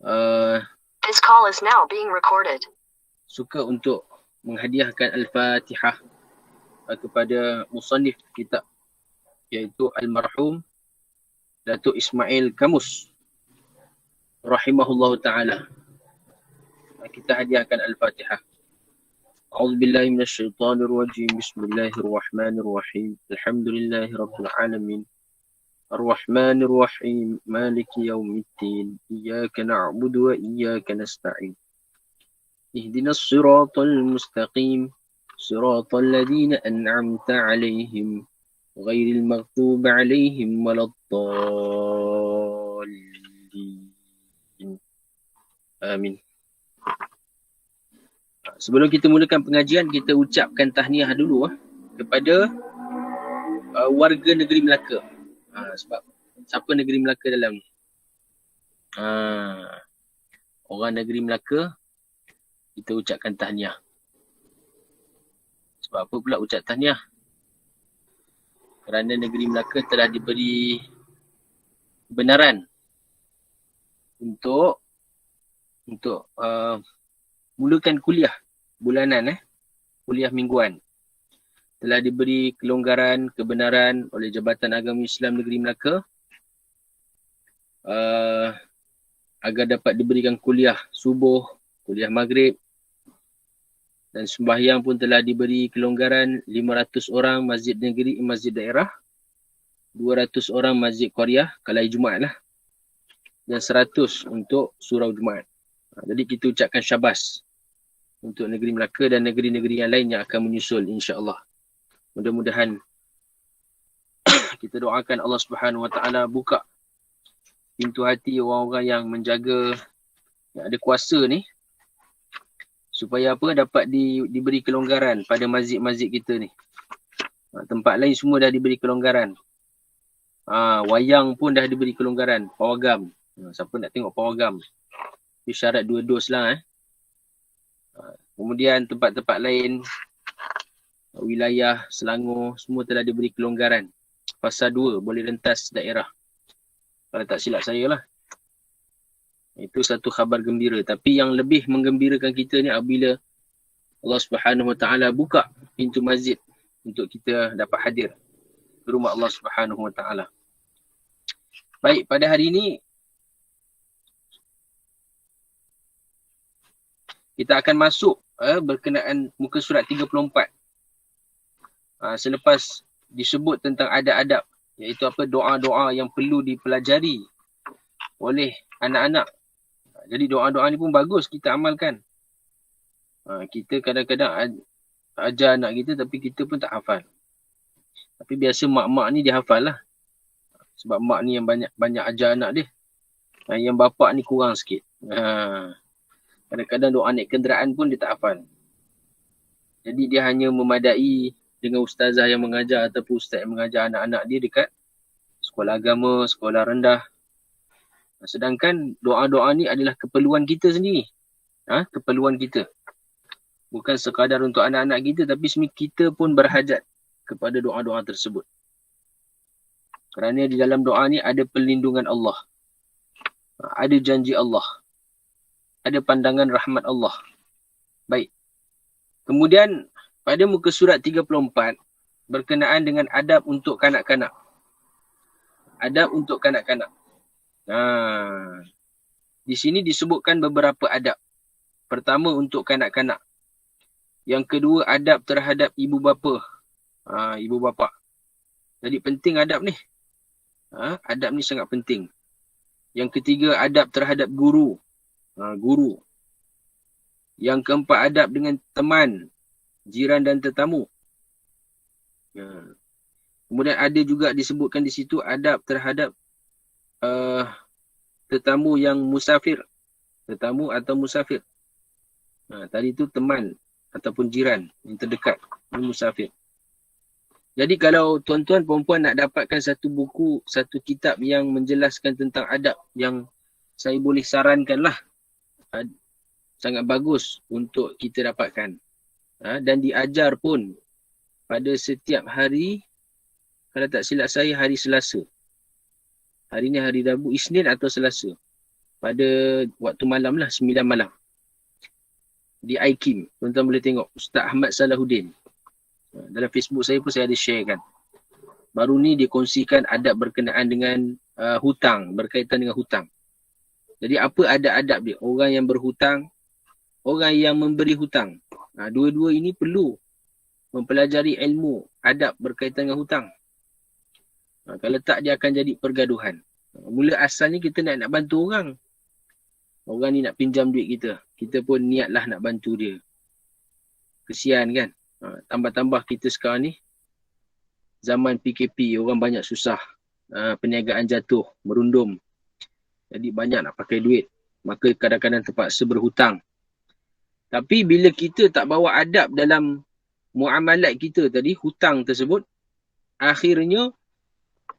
uh, This call is now being recorded. suka untuk menghadiahkan Al-Fatihah kepada musannif kitab, iaitu almarhum Datuk Ismail Kamus rahimahullahu ta'ala. Kita hadiahkan Al-Fatihah. A'udzubillahi minasyaitonir rajim. Bismillahirrahmanirrahim. Alhamdulillahi rabbil alamin. Ar-Rahmanir Rahim. Maliki yaumiddin. Iyyaka na'budu wa iyyaka nasta'in. Ihdinas siratal mustaqim. Siratal ladzina an'amta 'alaihim ghairil maghdubi 'alaihim waladdallin. Amin. Sebelum kita mulakan pengajian, kita ucapkan tahniah dulu kepada warga negeri Melaka. Sebab siapa negeri Melaka dalam ni? Orang negeri Melaka, kita ucapkan tahniah. Sebab apa pula ucap tahniah? Kerana negeri Melaka telah diberi kebenaran untuk mulakan kuliah bulanan, kuliah mingguan. Telah diberi kelonggaran, kebenaran oleh Jabatan Agama Islam Negeri Melaka agar dapat diberikan kuliah subuh, kuliah maghrib, dan sembahyang pun telah diberi kelonggaran 500 orang masjid negeri, masjid daerah, 200 orang masjid qaryah kalai Jumaat lah, dan 100 untuk surau Jumaat. Jadi kita ucapkan syabas untuk negeri Melaka dan negeri-negeri yang lain yang akan menyusul, insya-Allah. Mudah-mudahan kita doakan Allah Subhanahu Wa Taala buka pintu hati orang-orang yang menjaga, yang ada kuasa ni, supaya apa, dapat diberi kelonggaran pada masjid-masjid kita ni. Tempat lain semua dah diberi kelonggaran. Wayang pun dah diberi kelonggaran, pawagam. Siapa nak tengok pawagam? Itu syarat 2 dos lah. Kemudian tempat-tempat lain, wilayah Selangor, semua telah diberi kelonggaran. Fasa 2, boleh rentas daerah. Kalau tak silap saya lah. Itu satu khabar gembira. Tapi yang lebih menggembirakan kita ni apabila Allah Subhanahu Wa Taala buka pintu masjid untuk kita dapat hadir ke rumah Allah Subhanahu Wa Taala. Baik, pada hari ini kita akan masuk berkenaan muka surat 34. Selepas disebut tentang adab-adab, iaitu apa, doa-doa yang perlu dipelajari oleh anak-anak. Jadi doa-doa ni pun bagus kita amalkan. Kita kadang-kadang ajar anak kita tapi kita pun tak hafal. Tapi biasa mak-mak ni dia hafal lah. Sebab mak ni yang banyak ajar anak dia. Yang bapak ni kurang sikit. Kadang-kadang doa naik kenderaan pun dia tak hafal. Jadi dia hanya memadai dengan ustazah yang mengajar ataupun ustaz yang mengajar anak-anak dia dekat sekolah agama, sekolah rendah. Sedangkan doa-doa ni adalah keperluan kita sendiri. Keperluan kita. Bukan sekadar untuk anak-anak kita, tapi sebenarnya kita pun berhajat kepada doa-doa tersebut. Kerana di dalam doa ni ada perlindungan Allah. Ada janji Allah. Ada pandangan rahmat Allah. Baik. Kemudian pada muka surat 34 berkenaan dengan adab untuk kanak-kanak. Adab untuk kanak-kanak. Di sini disebutkan beberapa adab. Pertama untuk kanak-kanak. Yang kedua adab terhadap ibu bapa. Ibu bapa. Jadi penting adab ni. Adab ni sangat penting. Yang ketiga adab terhadap guru. Guru. Yang keempat adab dengan teman, jiran dan tetamu. Kemudian ada juga disebutkan di situ adab terhadap tetamu yang musafir. Tetamu atau musafir. Tadi tu teman ataupun jiran yang terdekat. Ini musafir. Jadi kalau tuan-tuan perempuan nak dapatkan satu buku, satu kitab yang menjelaskan tentang adab, yang saya boleh sarankan lah. Sangat bagus untuk kita dapatkan. Dan diajar pun pada setiap hari, kalau tak silap saya hari Selasa. Hari ni hari Rabu, Isnin atau Selasa. pada waktu malam lah, 9 malam. Di iKim. Tuan-tuan boleh tengok. Ustaz Ahmad Salahuddin. Dalam Facebook saya pun saya ada share kan. Baru ni dia kongsikan adab berkenaan dengan hutang. Berkaitan dengan hutang. Jadi apa adab-adab dia? Orang yang berhutang, orang yang memberi hutang. Dua-dua ini perlu mempelajari ilmu adab berkaitan dengan hutang. Kalau tak, dia akan jadi pergaduhan. Mula asalnya kita nak bantu orang. Orang ni nak pinjam duit kita. Kita pun niatlah nak bantu dia. Kesian kan? Tambah-tambah kita sekarang ni, zaman PKP, orang banyak susah. Perniagaan jatuh, merundum. Jadi banyak nak pakai duit. Maka kadang-kadang terpaksa berhutang. Tapi bila kita tak bawa adab dalam muamalat kita tadi, hutang tersebut, akhirnya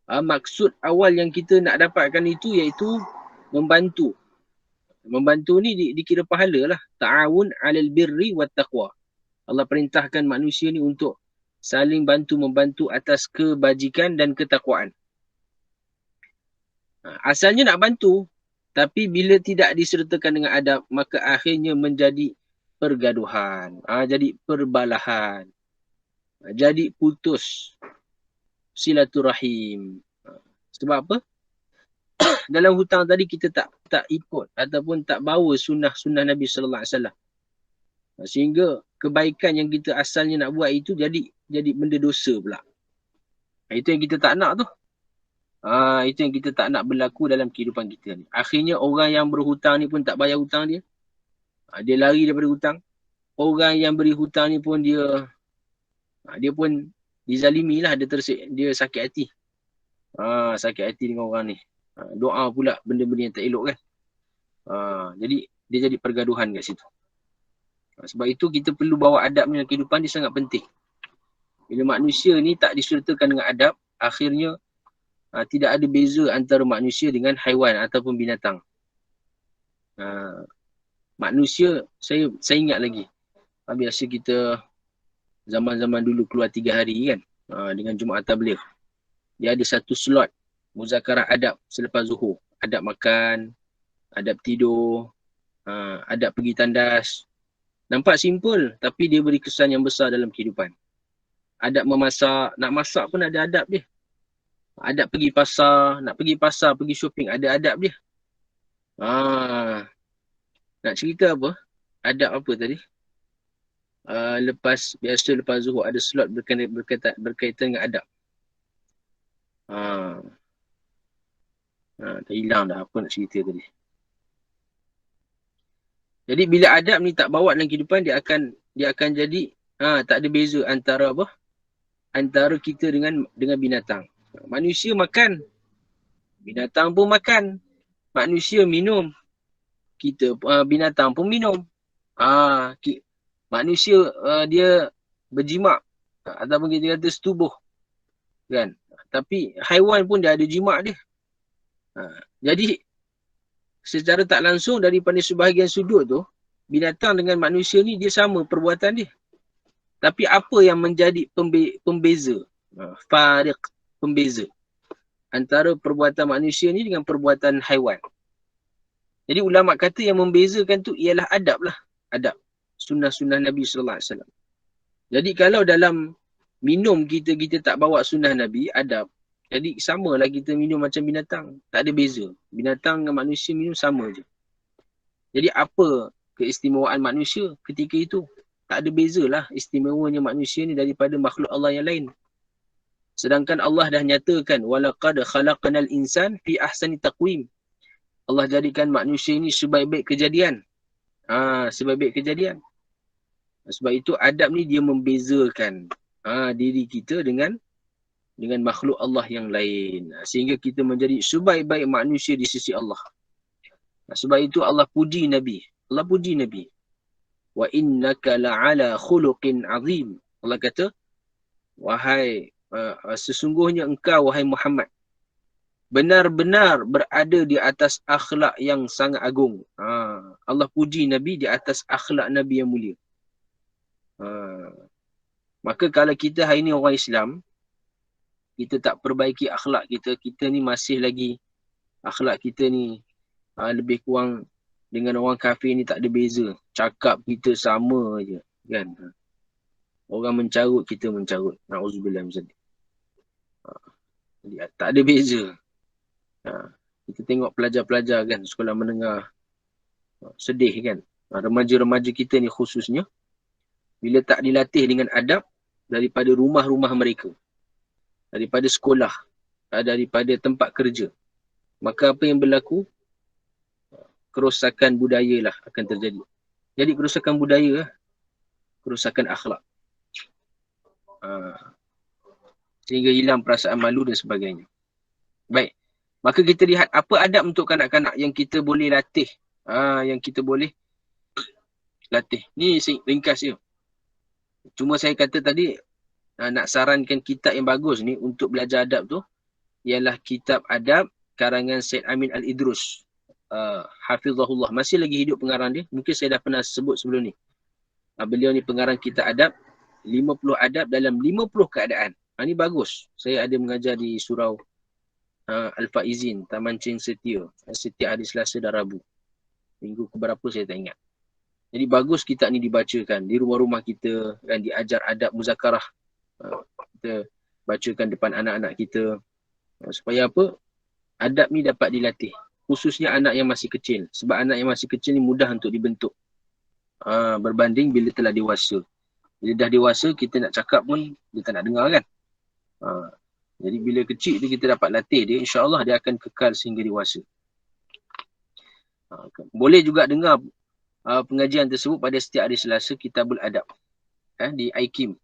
maksud awal yang kita nak dapatkan itu iaitu membantu. Membantu ni dikira pahala lah. Ta'awun 'alal birri wat taqwa. Allah perintahkan manusia ni untuk saling bantu-membantu atas kebajikan dan ketakwaan. Asalnya nak bantu, tapi bila tidak disertakan dengan adab, maka akhirnya menjadi pergaduhan. Jadi perbalahan. Jadi putus silaturahim. Sebab apa? Dalam hutang tadi kita tak ikut ataupun tak bawa sunnah Nabi sallallahu alaihi wasallam. Sehingga kebaikan yang kita asalnya nak buat itu jadi benda dosa pula. Itu yang kita tak nak tu. Itu yang kita tak nak berlaku dalam kehidupan kita ni. Akhirnya orang yang berhutang ni pun tak bayar hutang dia. Dia lari daripada hutang. Orang yang beri hutang ni pun dia pun dizalimi lah, dia sakit hati. Sakit hati dengan orang ni. Doa pula benda-benda yang tak elok kan. Jadi dia jadi pergaduhan kat situ. Sebab itu kita perlu bawa adab dalam kehidupan, dia sangat penting. Bila manusia ni tak disertakan dengan adab, akhirnya tidak ada beza antara manusia dengan haiwan ataupun binatang. Manusia, saya ingat lagi. Biasa kita zaman-zaman dulu keluar 3 hari kan, dengan Jumaat Tabligh. Dia ada satu slot muzakarah adab selepas Zuhur. Adab makan, adab tidur, adab pergi tandas. Nampak simple, tapi dia beri kesan yang besar dalam kehidupan. Adab memasak, nak masak pun ada adab dia. Adab pergi pasar, nak pergi pasar, pergi shopping, ada adab dia. Nak cerita apa? Adab apa tadi? Lepas Zuhur ada slot berkaitan dengan adab. Dah hilang dah apa nak cerita tadi. Jadi bila adab ni tak bawa dalam kehidupan, dia akan jadi tak ada beza antara apa? Antara kita dengan binatang. Manusia makan, binatang pun makan. Manusia minum, binatang pun minum. Manusia dia berjimak ataupun kita kata setubuh kan. Tapi haiwan pun dia ada jimak dia. Jadi secara tak langsung daripada sebahagian sudut tu, binatang dengan manusia ni dia sama perbuatan dia. Tapi apa yang menjadi pembeza? Fariq, pembeza antara perbuatan manusia ni dengan perbuatan haiwan. Jadi ulama kata yang membezakan tu ialah adab lah. Adab. Sunnah-sunnah Nabi sallallahu alaihi wasallam. Jadi kalau dalam minum kita tak bawa sunnah Nabi, adab, jadi samalah kita minum macam binatang. Tak ada beza. Binatang dengan manusia minum sama je. Jadi apa keistimewaan manusia ketika itu? Tak ada bezalah istimewanya manusia ni daripada makhluk Allah yang lain. Sedangkan Allah dah nyatakan, walaqad khalaqnal insan fi ahsani taqwim. Allah jadikan manusia ini sebaik-baik kejadian. Sebaik-baik kejadian. Sebab itu adab ni dia membezakan diri kita dengan makhluk Allah yang lain. Sehingga kita menjadi sebaik-baik manusia di sisi Allah. Sebab itu Allah puji Nabi. Wa innaka la'ala khuluqin azim. Allah kata, wahai sesungguhnya engkau wahai Muhammad benar-benar berada di atas akhlak yang sangat agung. Allah puji Nabi di atas akhlak Nabi yang mulia. Maka kalau kita hari ni orang Islam, kita tak perbaiki akhlak kita, kita ni masih lagi akhlak kita ni lebih kurang dengan orang kafir ni tak ada beza. Cakap kita sama je. Kan? Orang mencarut, kita mencarut. Na'udzubillah min zalik. Jadi tak ada beza. Kita tengok pelajar-pelajar kan, sekolah menengah. Sedih kan. Remaja-remaja kita ni khususnya, bila tak dilatih dengan adab daripada rumah-rumah mereka, daripada sekolah, daripada tempat kerja, maka apa yang berlaku? Kerosakan budaya lah akan terjadi. Jadi kerosakan budaya lah, kerosakan akhlak. Sehingga hilang perasaan malu dan sebagainya. Baik. Maka kita lihat apa adab untuk kanak-kanak yang kita boleh latih. Yang kita boleh latih. Ni ringkas je. Cuma saya kata tadi, nak sarankan kitab yang bagus ni untuk belajar adab tu, ialah kitab adab karangan Syed Amin Al-Idrus. Hafizahullah. Masih lagi hidup pengarang dia. Mungkin saya dah pernah sebut sebelum ni. Beliau ni pengarang kitab adab. 50 adab dalam 50 keadaan. Ni bagus. Saya ada mengajar di surau Al-Faizin, Taman Ceng Setia. Setiap hari Selasa dan Rabu. Minggu keberapa saya tak ingat. Jadi bagus kitab ni dibacakan. Di rumah-rumah kita. Dan diajar adab muzakarah. Kita bacakan depan anak-anak kita. Supaya apa? Adab ni dapat dilatih. Khususnya anak yang masih kecil. Sebab anak yang masih kecil ni mudah untuk dibentuk. Berbanding bila telah dewasa. Bila dah dewasa, kita nak cakap pun dia tak nak dengar kan. Jadi bila kecil tu kita dapat latih dia, insya-Allah dia akan kekal sehingga dewasa. Boleh juga dengar pengajian tersebut pada setiap hari Selasa, Kitabul Adab. Di IKIM.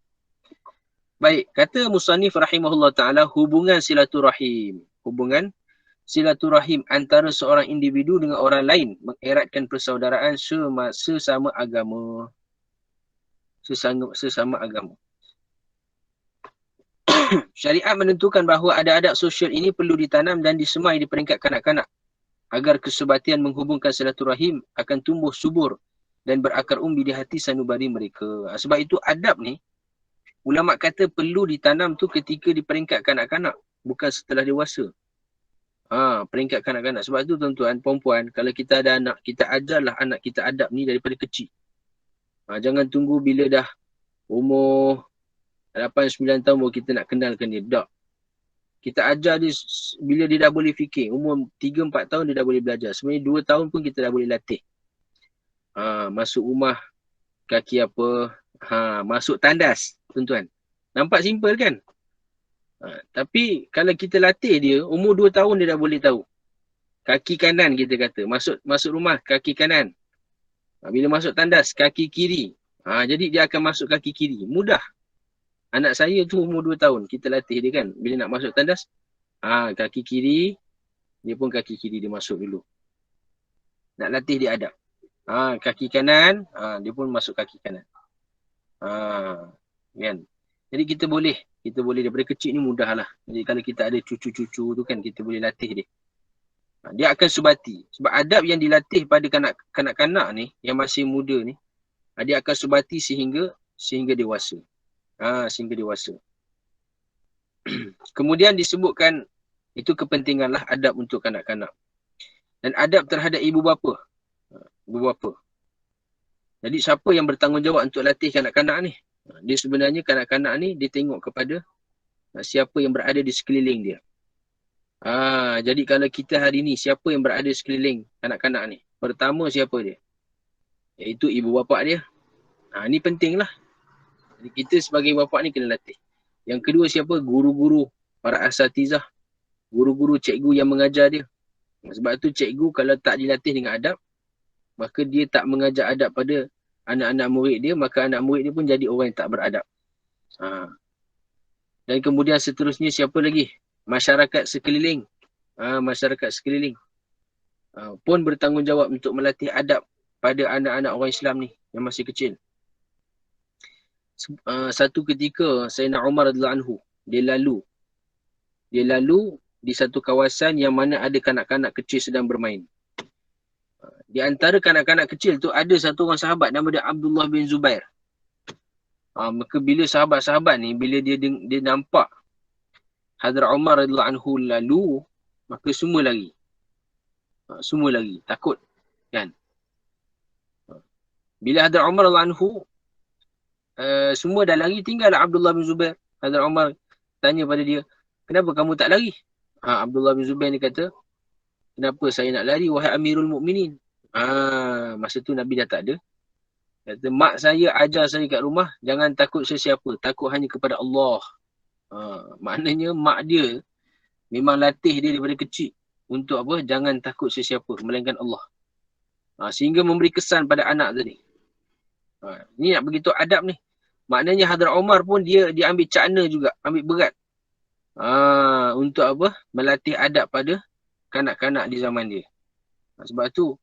Baik, kata Musannif rahimahullah ta'ala, hubungan silaturahim. Hubungan silaturahim antara seorang individu dengan orang lain mengeratkan persaudaraan sesama agama. Sesama agama. Syariat menentukan bahawa ada adab sosial ini perlu ditanam dan disemai di peringkat kanak-kanak agar kesebatian menghubungkan silaturahim akan tumbuh subur dan berakar umbi di hati sanubari mereka. Sebab itu adab ni, ulama kata perlu ditanam tu ketika di peringkat kanak-kanak, bukan setelah dewasa. Peringkat kanak-kanak. Sebab tu tuan-tuan, perempuan, kalau kita ada anak, kita ajarlah anak kita adab ni daripada kecil. Jangan tunggu bila dah umur 8-9 tahun baru kita nak kenalkan dia. Tak. Kita ajar dia bila dia dah boleh fikir. Umur 3-4 tahun dia dah boleh belajar. Sebenarnya 2 tahun pun kita dah boleh latih. Masuk rumah, kaki apa. Masuk tandas, tuan-tuan. Nampak simple kan? Tapi kalau kita latih dia, umur 2 tahun dia dah boleh tahu. Kaki kanan kita kata. Masuk rumah, kaki kanan. Bila masuk tandas, kaki kiri. Jadi dia akan masuk kaki kiri. Mudah. Anak saya tu umur 2 tahun. Kita latih dia kan. Bila nak masuk tandas, kaki kiri. Dia pun kaki kiri dia masuk dulu. Nak latih dia adab. Kaki kanan. Dia pun masuk kaki kanan. Kan. Jadi kita boleh daripada kecil ni mudah lah. Jadi kalau kita ada cucu-cucu tu kan, kita boleh latih dia. Dia akan subati. Sebab adab yang dilatih pada kanak-kanak ni, yang masih muda ni, dia akan subati sehingga dewasa. Sehingga dewasa. Kemudian disebutkan, itu kepentinganlah adab untuk kanak-kanak. Dan adab terhadap ibu bapa. Ibu bapa. Jadi siapa yang bertanggungjawab untuk latih kanak-kanak ni? Dia sebenarnya kanak-kanak ni, dia tengok kepada siapa yang berada di sekeliling dia. Jadi kalau kita hari ni, siapa yang berada di sekeliling kanak-kanak ni? Pertama siapa dia? Iaitu ibu bapa dia. Ni penting lah. Jadi kita sebagai bapa ni kena latih. Yang kedua siapa? Guru-guru, para asatizah. Guru-guru, cikgu yang mengajar dia. Sebab tu cikgu kalau tak dilatih dengan adab, maka dia tak mengajar adab pada anak-anak murid dia, maka anak murid dia pun jadi orang yang tak beradab. Dan kemudian seterusnya siapa lagi? Masyarakat sekeliling. Masyarakat sekeliling pun bertanggungjawab untuk melatih adab pada anak-anak orang Islam ni yang masih kecil. Satu ketika Sayyidina Umar radhiyallahu anhu, dia lalu di satu kawasan yang mana ada kanak-kanak kecil sedang bermain. Di antara kanak-kanak kecil tu ada satu orang sahabat nama dia Abdullah bin Zubair. Maka bila sahabat-sahabat ni, bila dia nampak Hadrat Umar radhiyallahu anhu lalu, maka semua lari. Semua lari, takut kan. Bila Hadrat Umar radhiyallahu anhu semua dah lari, tinggallah Abdullah bin Zubair. Hadrat Umar tanya pada dia, kenapa kamu tak lari? Abdullah bin Zubair ni kata, kenapa saya nak lari wahai Amirul Mukminin? Masa tu Nabi dah tak ada. Kata, mak saya ajar saya kat rumah, jangan takut sesiapa, takut hanya kepada Allah. Maknanya mak dia memang latih dia daripada kecil untuk apa? Jangan takut sesiapa melainkan Allah. Sehingga memberi kesan pada anak tadi. Ni nak begitu adab ni. Maknanya Hadrat Umar pun dia ambil cakna juga, ambil berat. Untuk apa? Melatih adab pada kanak-kanak di zaman dia. Sebab tu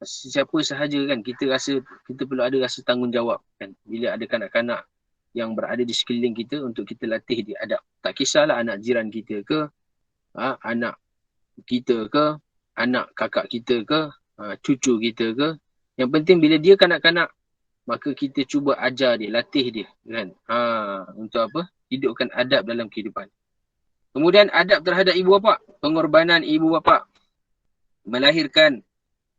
siapa sahaja kan kita rasa kita perlu ada rasa tanggungjawab kan bila ada kanak-kanak yang berada di sekeliling kita untuk kita latih dia adab. Tak kisahlah anak jiran kita ke, anak kita ke, anak kakak kita ke, cucu kita ke. Yang penting bila dia kanak-kanak, maka kita cuba ajar dia, latih dia kan. Untuk apa? Hidupkan adab dalam kehidupan. Kemudian adab terhadap ibu bapa, pengorbanan ibu bapa, melahirkan,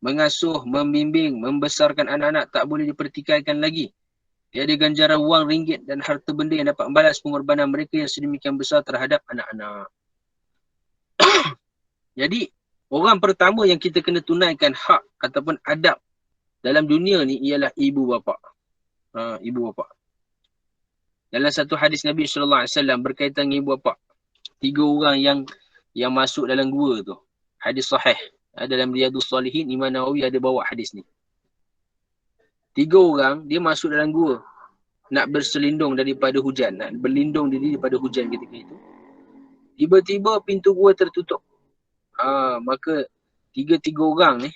mengasuh, membimbing, membesarkan anak-anak tak boleh dipertikaikan lagi. Tiada ganjaran wang, ringgit dan harta benda yang dapat membalas pengorbanan mereka yang sedemikian besar terhadap anak-anak. Jadi, orang pertama yang kita kena tunaikan hak ataupun adab dalam dunia ni ialah ibu bapa. Ibu bapa. Dalam satu hadis Nabi SAW berkaitan dengan ibu bapa, 3 orang yang masuk dalam gua tu. Hadis sahih. Dalam Riyadhus Salihin, Imam Nawawi ada bawa hadis ni. 3 orang, dia masuk dalam gua. Nak berselindung daripada hujan. Nak berlindung diri daripada hujan ketika itu. Tiba-tiba pintu gua tertutup. Maka 3 orang ni,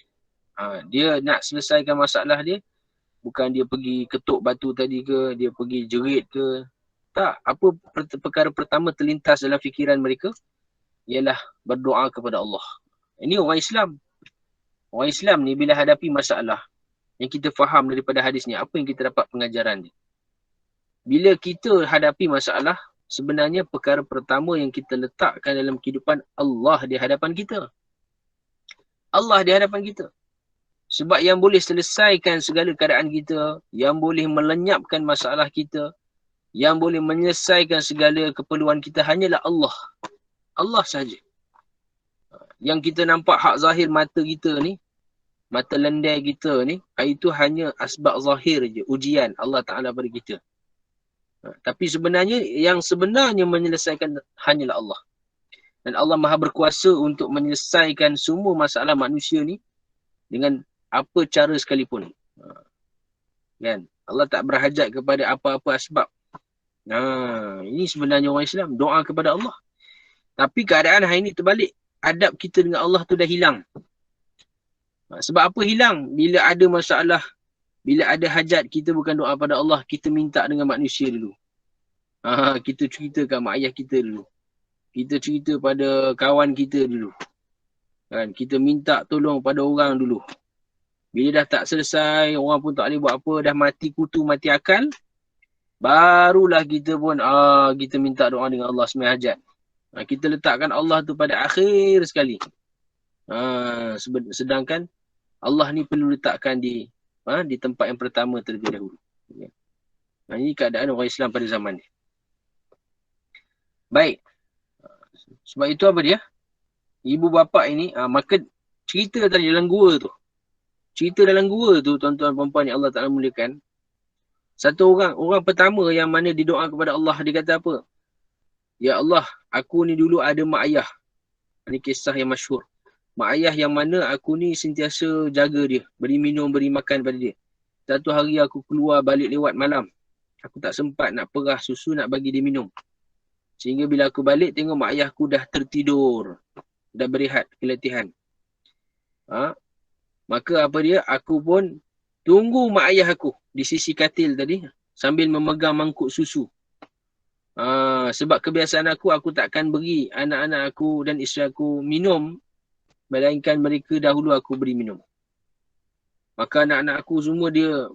dia nak selesaikan masalah dia. Bukan dia pergi ketuk batu tadi ke, dia pergi jerit ke. Tak. Apa perkara pertama terlintas dalam fikiran mereka? Ialah berdoa kepada Allah. Ini orang Islam. Orang Islam ni bila hadapi masalah, yang kita faham daripada hadis ni, apa yang kita dapat pengajaran ni? Bila kita hadapi masalah, sebenarnya perkara pertama yang kita letakkan dalam kehidupan, Allah di hadapan kita. Allah di hadapan kita. Sebab yang boleh selesaikan segala keadaan kita, yang boleh melenyapkan masalah kita, yang boleh menyelesaikan segala keperluan kita hanyalah Allah. Allah sahaja. Yang kita nampak hak zahir mata kita ni, mata lendai kita ni, itu hanya asbab zahir je, ujian Allah Ta'ala bagi kita. Tapi sebenarnya, yang sebenarnya menyelesaikan hanyalah Allah. Dan Allah Maha berkuasa untuk menyelesaikan semua masalah manusia ni dengan apa cara sekalipun. Kan? Allah tak berhajat kepada apa-apa asbab. Ini sebenarnya orang Islam, doa kepada Allah. Tapi keadaan hari ini terbalik. Adab kita dengan Allah tu dah hilang. Sebab apa hilang? Bila ada masalah, bila ada hajat, kita bukan doa pada Allah, kita minta dengan manusia dulu. Kita ceritakan mak ayah kita dulu. Kita cerita pada kawan kita dulu. Kan? Kita minta tolong pada orang dulu. Bila dah tak selesai, orang pun tak boleh buat apa, dah mati kutu, mati akal, barulah kita pun kita minta doa dengan Allah semai hajat. Kita letakkan Allah tu pada akhir sekali. Sedangkan Allah ni perlu letakkan di tempat yang pertama terlebih dahulu. Ini keadaan orang Islam pada zaman ni. Baik. Sebab itu apa dia? Ibu bapa ini, maka cerita tadi dalam gua tu. Cerita dalam gua tu, tuan-tuan perempuan yang Allah Ta'ala muliakan. Satu orang pertama yang mana didoa kepada Allah, dia kata apa? Ya Allah, aku ni dulu ada mak ayah. Ini kisah yang masyhur. Mak ayah yang mana aku ni sentiasa jaga dia. Beri minum, beri makan pada dia. Satu hari aku keluar balik lewat malam. Aku tak sempat nak perah susu, nak bagi dia minum. Sehingga bila aku balik, tengok mak ayahku dah tertidur. Dah berehat, keletihan. Maka apa dia? Aku pun tunggu mak ayah aku di sisi katil tadi. Sambil memegang mangkuk susu. Sebab kebiasaan aku takkan beri anak-anak aku dan isteri aku minum, melainkan mereka dahulu aku beri minum. Maka anak-anak aku semua dia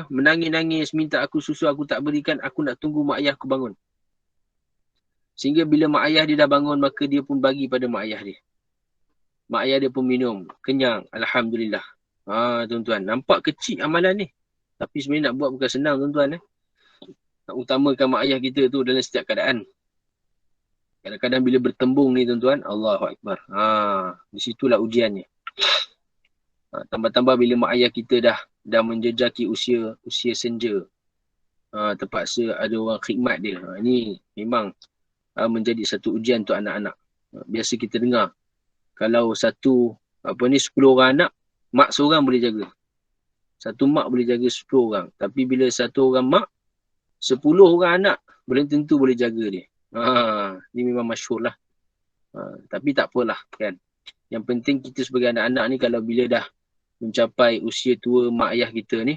menangis-nangis, minta aku susu, aku tak berikan, aku nak tunggu mak ayah aku bangun. Sehingga bila mak ayah dia dah bangun, maka dia pun bagi pada mak ayah dia. mak ayah dia pun minum. Kenyang. Alhamdulillah. Tuan-tuan. Nampak kecil amalan ni. Tapi sebenarnya nak buat bukan senang tuan-tuan. Nak utamakan mak ayah kita tu dalam setiap keadaan. Kadang-kadang bila bertembung ni tuan-tuan, Allahu Akbar. Di situlah ujiannya. Tambah-tambah bila mak ayah kita dah menjejaki usia senja. Terpaksa ada orang khidmat dia. Ini memang menjadi satu ujian untuk anak-anak. Biasa kita dengar. Kalau 10 orang anak, mak seorang boleh jaga. Satu mak boleh jaga 10 orang. Tapi bila satu orang mak, 10 orang anak, belum tentu boleh jaga dia. Ini memang masyhur lah. Tapi tak apalah kan. Yang penting kita sebagai anak-anak ni kalau bila dah mencapai usia tua mak ayah kita ni,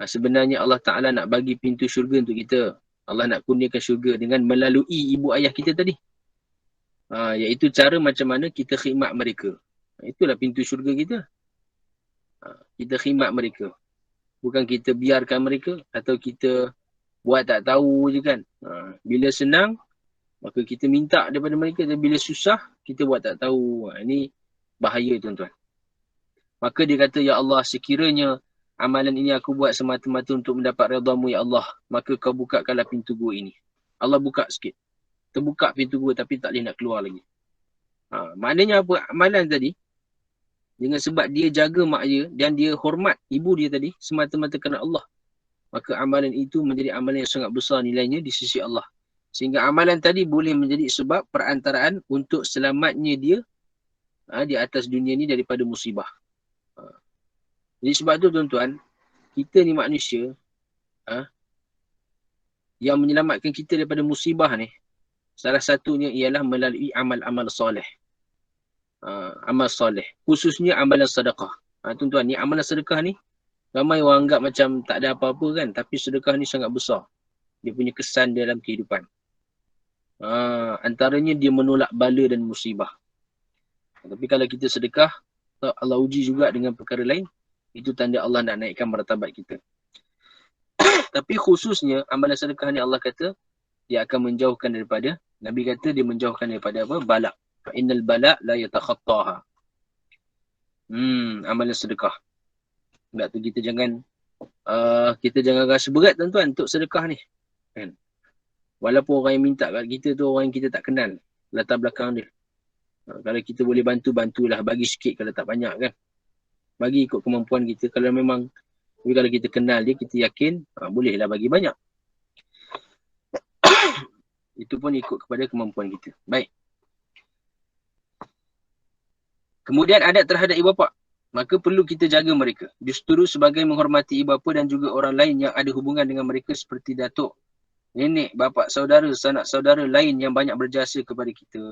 sebenarnya Allah Ta'ala nak bagi pintu syurga untuk kita. Allah nak kurniakan syurga dengan melalui ibu ayah kita tadi. Iaitu cara macam mana kita khidmat mereka. Itulah pintu syurga kita. Kita khidmat mereka. Bukan kita biarkan mereka atau kita buat tak tahu je kan. Bila senang, maka kita minta daripada mereka. Dan bila susah, kita buat tak tahu. Ini bahaya tuan-tuan. Maka dia kata, Ya Allah, sekiranya amalan ini aku buat semata-mata untuk mendapat redha-Mu, Ya Allah, maka kau bukakanlah pintu gua ini. Allah buka sikit. Terbuka pintu gua tapi tak boleh nak keluar lagi. Maknanya apa? Amalan tadi, dengan sebab dia jaga mak dia dan dia hormat ibu dia tadi semata-mata kerana Allah, maka amalan itu menjadi amalan yang sangat besar nilainya di sisi Allah. Sehingga amalan tadi boleh menjadi sebab perantaraan untuk selamatnya dia di atas dunia ni daripada musibah. Jadi sebab tu tuan-tuan, kita ni manusia yang menyelamatkan kita daripada musibah ni, salah satunya ialah melalui amal-amal soleh. Amal soleh. Khususnya amalan sedekah. Tuan-tuan, ni amalan sedekah ni, ramai orang anggap macam tak ada apa-apa kan. Tapi sedekah ni sangat besar. Dia punya kesan dalam kehidupan. Antaranya dia menolak bala dan musibah. Tapi kalau kita sedekah, Allah uji juga dengan perkara lain. Itu tanda Allah nak naikkan martabat kita. Tapi khususnya amalan sedekah ni Allah kata, dia akan menjauhkan daripada, Nabi kata dia menjauhkan daripada apa? Balak. Fa innal balak la yatakhattaha. Amalan sedekah. Sebab tu kita jangan rasa berat tuan-tuan untuk sedekah ni. Kan? Walaupun orang yang minta kat kita tu orang yang kita tak kenal latar belakang dia. Kalau kita boleh bantu, bantulah. Bagi sikit kalau tak banyak kan. Bagi ikut kemampuan kita. Kalau memang, kalau kita kenal dia, kita yakin, bolehlah bagi banyak. Itu pun ikut kepada kemampuan kita. Baik. Kemudian adat terhadap ibu bapa. Maka perlu kita jaga mereka. Justru sebagai menghormati ibu bapa dan juga orang lain yang ada hubungan dengan mereka seperti datuk, nenek, bapa, saudara, sanak saudara lain yang banyak berjasa kepada kita.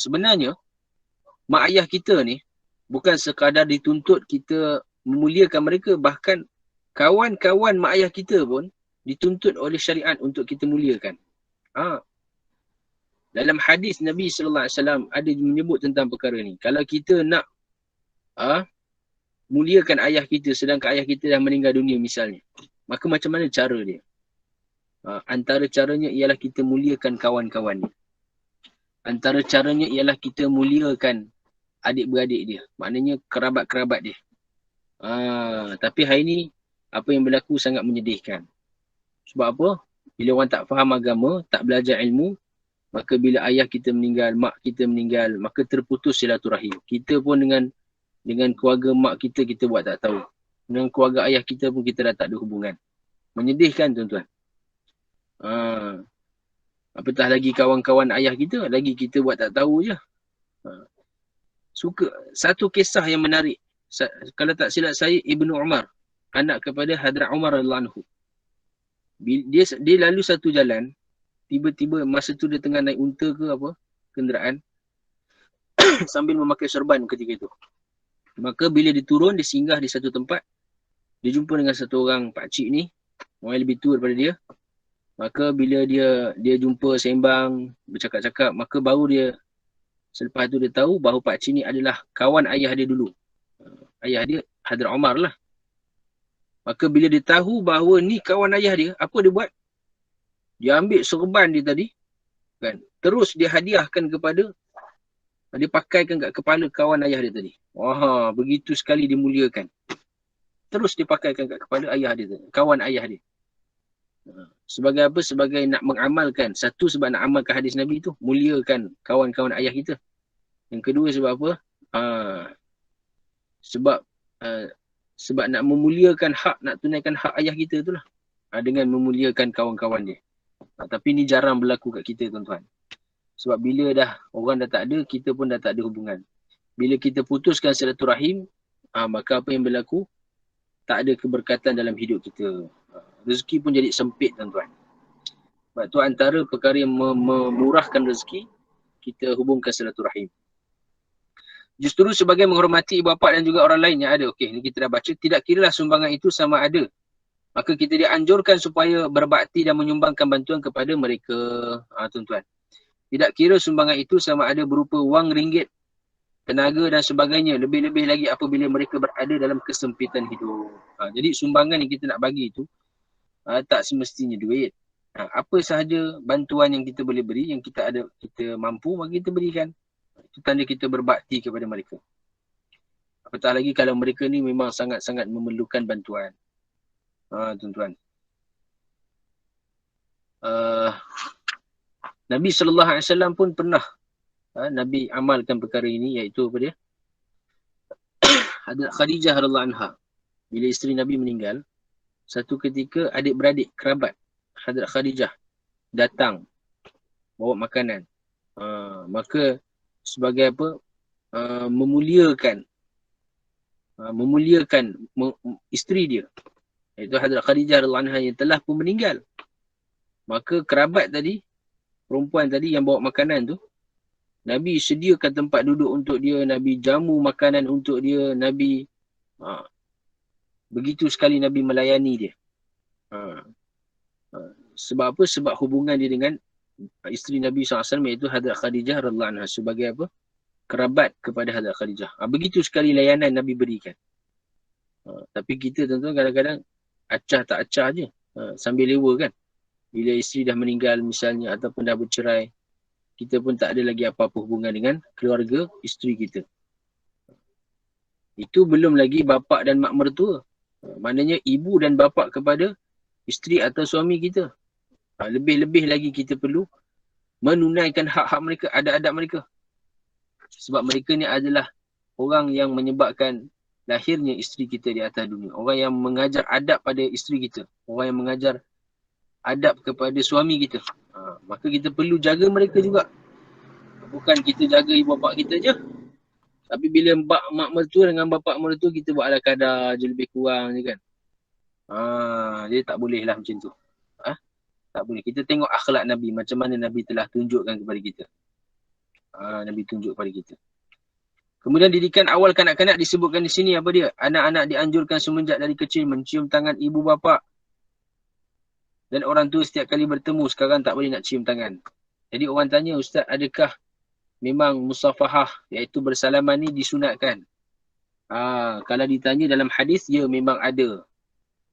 Sebenarnya, mak ayah kita ni bukan sekadar dituntut kita memuliakan mereka. Bahkan kawan-kawan mak ayah kita pun dituntut oleh syariat untuk kita muliakan. Dalam hadis Nabi SAW ada menyebut tentang perkara ni. Kalau kita nak muliakan ayah kita sedangkan ayah kita dah meninggal dunia misalnya, maka macam mana cara dia? Antara caranya ialah kita muliakan kawan-kawan dia. Antara caranya ialah kita muliakan adik-beradik dia. Maknanya kerabat-kerabat dia. Tapi hari ni apa yang berlaku sangat menyedihkan. Sebab apa? Bila orang tak faham agama, tak belajar ilmu, maka bila ayah kita meninggal, mak kita meninggal, maka terputus silaturahim. Kita pun dengan keluarga mak kita, kita buat tak tahu. Dengan keluarga ayah kita pun kita dah tak ada hubungan. Menyedihkan tuan-tuan. Apatah lagi kawan-kawan ayah kita, lagi kita buat tak tahu je. Satu kisah yang menarik. Kalau tak silap saya, Ibnu Umar, anak kepada Hadrat Umar radhiyallahu anhu. Dia lalu satu jalan, tiba-tiba masa tu dia tengah naik unta ke apa, kenderaan, sambil memakai serban ketika itu. Maka bila dia turun, dia singgah di satu tempat, dia jumpa dengan satu orang pakcik ni, orang yang lebih tua daripada dia. Maka bila dia jumpa sembang, bercakap-cakap, maka baru dia, selepas tu dia tahu bahawa pakcik ni adalah kawan ayah dia dulu. Ayah dia Hadrat Umar lah. Maka bila dia tahu bahawa ni kawan ayah dia, apa dia buat? Dia ambil serban dia tadi, kan? Terus dia hadiahkan kepada Dia pakaikan kat kepala kawan ayah dia tadi. Wah, begitu sekali dimuliakan. Terus dia pakaikan kat kepala ayah dia tadi, kawan ayah dia. Sebagai apa? Sebagai nak mengamalkan. Satu, sebab nak amalkan hadis Nabi tu, muliakan kawan-kawan ayah kita. Yang kedua, sebab apa? Sebab nak memuliakan hak, nak tunaikan hak ayah kita tu lah. Dengan memuliakan kawan-kawan dia. Tapi ni jarang berlaku kat kita, tuan-tuan. Sebab bila dah orang dah tak ada, kita pun dah tak ada hubungan. Bila kita putuskan silaturahim, maka apa yang berlaku? Tak ada keberkatan dalam hidup kita. Rezeki pun jadi sempit, tuan-tuan. Sebab tu antara perkara yang memurahkan rezeki, kita hubungkan silaturahim. Justru sebagai menghormati ibu bapa dan juga orang lain yang ada. Okey, ni kita dah baca. Tidak kiralah sumbangan itu sama ada. Maka kita dianjurkan supaya berbakti dan menyumbangkan bantuan kepada mereka. Tuan-tuan. Tidak kira sumbangan itu sama ada berupa wang ringgit, tenaga dan sebagainya. Lebih-lebih lagi apabila mereka berada dalam kesempitan hidup. Jadi sumbangan yang kita nak bagi itu tak semestinya duit. Apa sahaja bantuan yang kita boleh beri, yang kita ada, kita mampu, maka kita berikan. Itu tanda kita berbakti kepada mereka. Apatah lagi kalau mereka ni memang sangat-sangat memerlukan bantuan. Tuan-tuan. Nabi SAW pun pernah Nabi amalkan perkara ini, iaitu apa dia? Hadrat Khadijah radhiyallahu anha. Bila isteri Nabi meninggal, satu ketika adik-beradik kerabat Hadrat Khadijah datang bawa makanan. Maka sebagai apa? Memuliakan isteri dia, iaitu Hadrat Khadijah radhiyallahu anha yang telah pun meninggal. Maka kerabat tadi, perempuan tadi yang bawa makanan tu, Nabi sediakan tempat duduk untuk dia, Nabi jamu makanan untuk dia, Nabi begitu sekali Nabi melayani dia. Sebab apa? Sebab hubungan dia dengan isteri Nabi SAW, iaitu Hadrat Khadijah radhiyallahu anha, sebagai apa? Kerabat kepada Hadrat Khadijah. Begitu sekali layanan Nabi berikan. Tapi kita tentu kadang-kadang acah tak acah je, sambil lewa kan. Bila isteri dah meninggal misalnya, ataupun dah bercerai, kita pun tak ada lagi apa-apa hubungan dengan keluarga isteri kita. Itu belum lagi bapa dan mak mertua. Maknanya ibu dan bapa kepada isteri atau suami kita. Lebih-lebih lagi kita perlu menunaikan hak-hak mereka, adab-adab mereka. Sebab mereka ni adalah orang yang menyebabkan lahirnya isteri kita di atas dunia. Orang yang mengajar adab pada isteri kita. Orang yang mengajar adab kepada suami kita. Maka kita perlu jaga mereka juga. Bukan kita jaga ibu bapa kita je. Tapi bila mak mertua dengan bapa mertua, kita buat ala kadar je, lebih kurang je kan. Dia tak boleh lah macam tu. Tak boleh. Kita tengok akhlak Nabi. Macam mana Nabi telah tunjukkan kepada kita. Nabi tunjuk kepada kita. Kemudian didikan awal kanak-kanak disebutkan di sini apa dia? Anak-anak dianjurkan semenjak dari kecil mencium tangan ibu bapa. Dan orang tua setiap kali bertemu, sekarang tak boleh nak cium tangan. Jadi orang tanya, Ustaz, adakah memang musafahah, iaitu bersalaman ni disunatkan? Kalau ditanya dalam hadis, ya memang ada.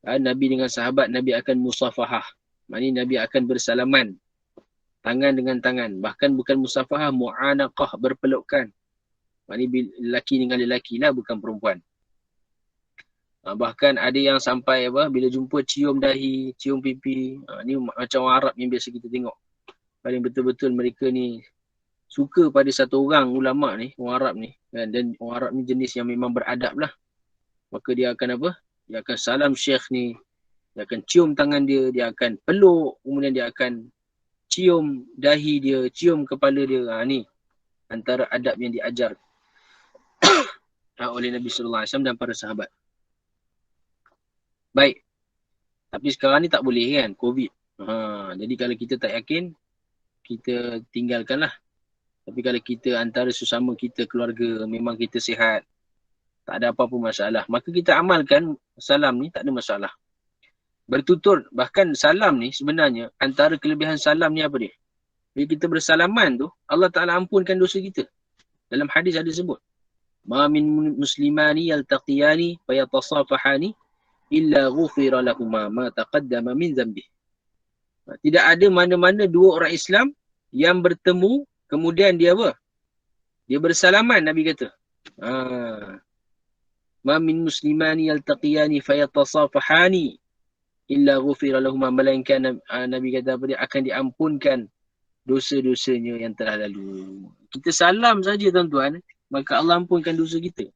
Nabi dengan sahabat, Nabi akan musafahah. Maknanya Nabi akan bersalaman. Tangan dengan tangan. Bahkan bukan musafahah, mu'anaqah, berpelukan. Maknanya lelaki dengan lelaki lah, bukan perempuan. Bahkan ada yang sampai bila jumpa cium dahi, cium pipi. Ni macam orang Arab yang biasa kita tengok. Paling betul-betul mereka ni suka pada satu orang ulama ni, orang Arab ni. Dan orang Arab ni jenis yang memang beradab lah. Maka dia akan dia akan salam syekh ni. Dia akan cium tangan dia, dia akan peluk, kemudian dia akan cium dahi dia, cium kepala dia. Ni antara adab yang diajar oleh Nabi sallallahu alaihi wasallam dan para sahabat. Baik. Tapi sekarang ni tak boleh kan, COVID. Jadi kalau kita tak yakin, kita tinggalkanlah. Tapi kalau kita antara sesama kita, keluarga, memang kita sihat, tak ada apa-apa masalah, maka kita amalkan salam ni, tak ada masalah. Bertutur, bahkan salam ni sebenarnya, antara kelebihan salam ni apa dia? Bila kita bersalaman tu, Allah Ta'ala ampunkan dosa kita. Dalam hadis ada sebut, ma min muslimani yaltaqiyani fayatasafahani illa ghufira lahuma ma taqaddama min dhanbih. Tidak ada mana-mana dua orang Islam yang bertemu, kemudian dia Dia bersalaman, Nabi kata. Ma min muslimani yaltaqiyani fayatasafahani illa ghufira lahuma, melainkan Nabi kata apa dia, akan diampunkan dosa-dosanya yang telah lalu. Kita salam saja tuan-tuan, maka Allah ampunkan dosa kita.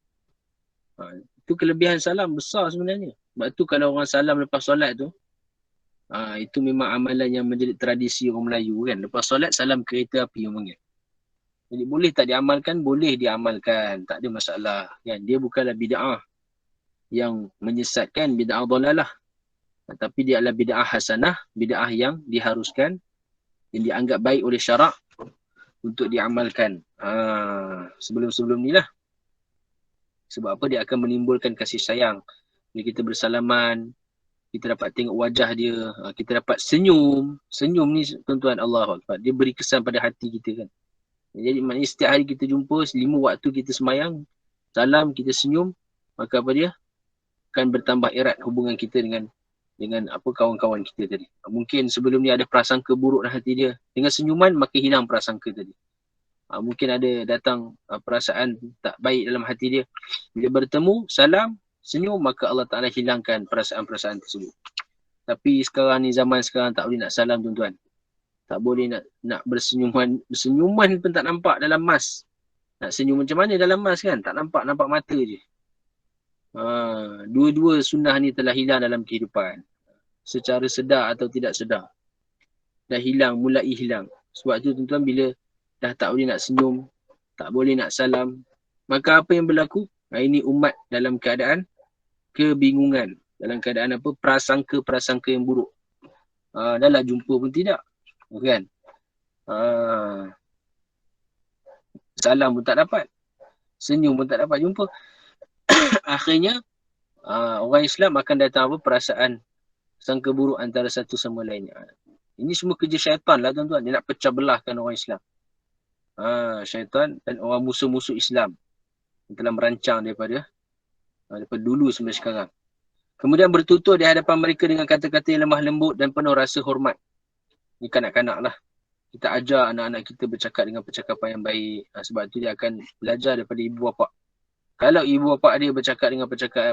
Itu kelebihan salam besar sebenarnya. Sebab tu kalau orang salam lepas solat tu, itu memang amalan yang menjadi tradisi orang Melayu kan. Lepas solat salam kereta api orang panggil. Jadi boleh tak diamalkan? Boleh diamalkan. Tak ada masalah. Kan? Dia bukanlah bid'ah yang menyesatkan, bid'ah dhalalah. Tapi dia adalah bid'ah hasanah, bid'ah yang diharuskan, yang dianggap baik oleh syarak untuk diamalkan. Sebelum-sebelum ni lah. Sebab apa? Dia akan menimbulkan kasih sayang. Bila kita bersalaman, kita dapat tengok wajah dia, kita dapat senyum. Senyum ni tuan-tuan, Allahu Akbar, dia beri kesan pada hati kita kan. Jadi maknanya setiap hari kita jumpa, 5 waktu kita semayang, salam, kita senyum, maka apa dia? Akan bertambah erat hubungan kita dengan apa kawan-kawan kita tadi. Mungkin sebelum ni ada prasangka buruk dalam hati dia. Dengan senyuman, maka hilang prasangka tadi. Mungkin ada datang perasaan tak baik dalam hati dia. Bila bertemu, salam, senyum, maka Allah Ta'ala hilangkan perasaan-perasaan tersebut. Tapi sekarang ni, zaman sekarang tak boleh nak salam tuan-tuan. Tak boleh nak bersenyuman. Bersenyuman pun tak nampak dalam mask. Nak senyum macam mana dalam mask kan? Tak nampak mata je. Dua-dua sunnah ni telah hilang dalam kehidupan. Secara sedar atau tidak sedar. Dah hilang, mulai hilang. Sebab tu tuan-tuan, bila dah tak boleh nak senyum, tak boleh nak salam, maka apa yang berlaku? Ini umat dalam keadaan kebingungan. Dalam keadaan apa? Prasangka-prasangka yang buruk. Dah lah jumpa pun tidak. Kan? Salam pun tak dapat. Senyum pun tak dapat jumpa. Akhirnya, orang Islam akan datang apa? Perasaan sangka buruk antara satu sama lainnya. Ini semua kerja syaitan lah tuan-tuan. Dia nak pecah belahkan orang Islam. Syaitan dan orang musuh-musuh Islam yang telah merancang daripada dulu sampai sekarang. Kemudian bertutur di hadapan mereka dengan kata-kata yang lemah lembut dan penuh rasa hormat. Ni kanak-kanak lah. Kita ajar anak-anak kita bercakap dengan percakapan yang baik. Sebab tu dia akan belajar daripada ibu bapa. Kalau ibu bapa dia bercakap dengan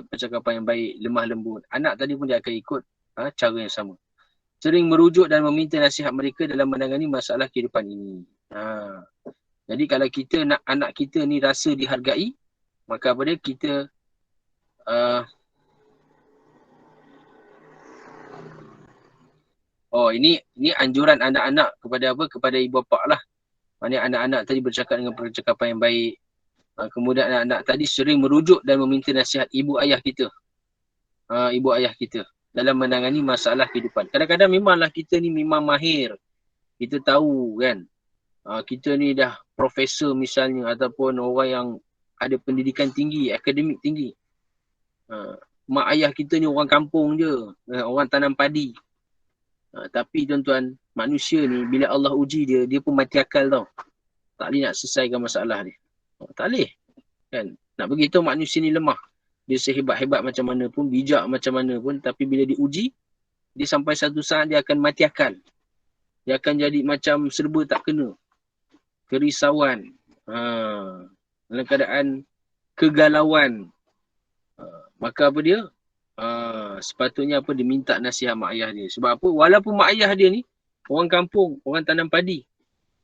percakapan yang baik, lemah lembut, anak tadi pun dia akan ikut cara yang sama. Sering merujuk dan meminta nasihat mereka dalam menangani masalah kehidupan ini. Jadi kalau kita nak anak kita ni rasa dihargai, maka apa dia? Kita ini anjuran anak-anak kepada apa? Kepada ibu bapa lah. Maksudnya anak-anak tadi bercakap dengan percakapan yang baik. Kemudian anak-anak tadi sering merujuk dan meminta nasihat ibu ayah kita. Ibu ayah kita dalam menangani masalah kehidupan. Kadang-kadang memanglah kita ni memang mahir. Kita tahu kan. Kita ni dah profesor misalnya, ataupun orang yang ada pendidikan tinggi, akademik tinggi. Mak ayah kita ni orang kampung je. Orang tanam padi. Tapi tuan-tuan, manusia ni bila Allah uji dia, dia pun mati akal tau. Tak boleh nak selesaikan masalah dia. Tak boleh. Kan? Nak beritahu manusia ni lemah. Dia sehebat-hebat macam mana pun, bijak macam mana pun, tapi bila diuji, dia sampai satu saat dia akan mati akal. Dia akan jadi macam serba tak kena. Kerisauan. Dalam keadaan kegalauan. Maka apa dia? Sepatutnya apa? Dia minta nasihat mak ayah dia. Sebab apa? Walaupun mak ayah dia ni orang kampung, orang tanam padi,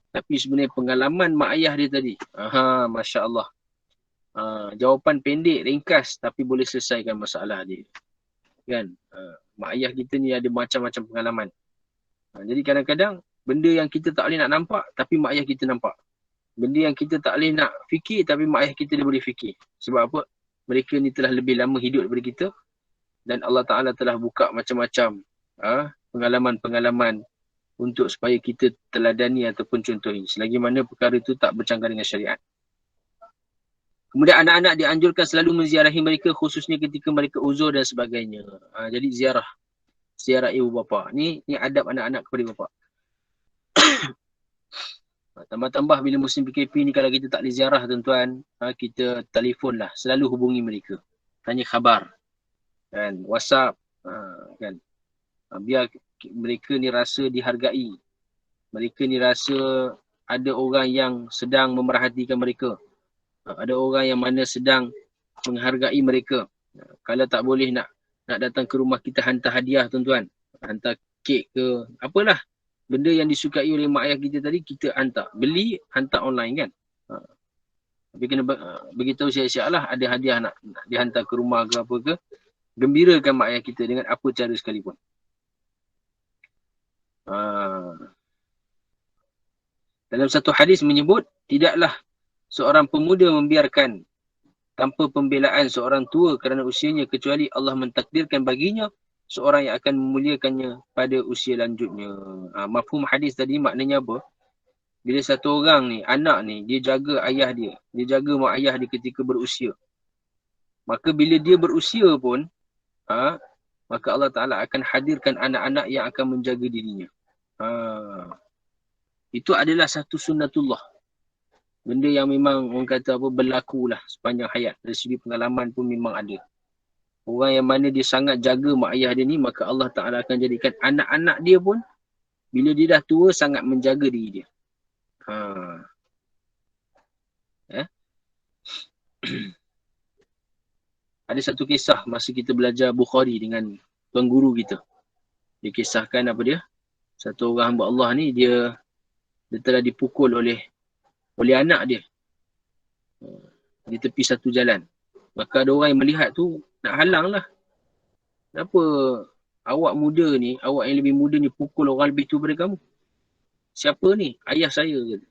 tapi sebenarnya pengalaman mak ayah dia tadi, Masya Allah, jawapan pendek, ringkas, tapi boleh selesaikan masalah dia. Kan? Mak ayah kita ni ada macam-macam pengalaman. Jadi kadang-kadang benda yang kita tak boleh nak nampak, tapi mak ayah kita nampak. Benda yang kita tak boleh nak fikir, tapi mak ayah kita dia boleh fikir. Sebab apa? Mereka ni telah lebih lama hidup daripada kita, dan Allah Ta'ala telah buka macam-macam pengalaman-pengalaman untuk supaya kita teladani ataupun contohi, selagi mana perkara itu tak bercanggah dengan syariat. Kemudian anak-anak dianjurkan selalu menziarahi mereka, khususnya ketika mereka uzur dan sebagainya. Jadi ziarah ibu bapa. Ni adab anak-anak kepada bapa. Tambah-tambah bila musim PKP ni, kalau kita tak boleh ziarah tuan-tuan, kita telefon lah, selalu hubungi mereka, tanya khabar, kan, WhatsApp, kan, biar mereka ni rasa dihargai. Mereka ni rasa ada orang yang sedang memerhatikan mereka. Ada orang yang mana sedang menghargai mereka. Kalau tak boleh nak datang ke rumah kita, hantar hadiah tuan-tuan. Hantar kek ke, apalah. Benda yang disukai oleh mak ayah kita tadi, kita hantar. Beli, hantar online kan. Tapi kena beritahu siap-siap lah, ada hadiah nak dihantar ke rumah ke apa ke. Gembirakan mak ayah kita dengan apa cara sekalipun. Dalam satu hadis menyebut, tidaklah seorang pemuda membiarkan tanpa pembelaan seorang tua kerana usianya, kecuali Allah mentakdirkan baginya seorang yang akan memuliakannya pada usia lanjutnya. Mafhum hadis tadi maknanya apa? Bila satu orang ni, anak ni, dia jaga ayah dia. Dia jaga mak ayah dia ketika berusia. Maka bila dia berusia pun, maka Allah Ta'ala akan hadirkan anak-anak yang akan menjaga dirinya. Itu adalah satu sunnatullah. Benda yang memang orang kata apa, berlaku lah sepanjang hayat. Dari segi pengalaman pun memang ada. Orang yang mana dia sangat jaga mak ayah dia ni, maka Allah Ta'ala akan jadikan anak-anak dia pun, bila dia dah tua, sangat menjaga diri dia. Ada satu kisah masa kita belajar Bukhari dengan tuan guru kita. Dia kisahkan apa dia? Satu orang hamba Allah ni, dia telah dipukul oleh anak dia di tepi satu jalan. Maka ada orang yang melihat tu nak halang lah. Kenapa awak muda ni, awak yang lebih muda ni pukul orang lebih tua daripada kamu? Siapa ni? Ayah saya kata.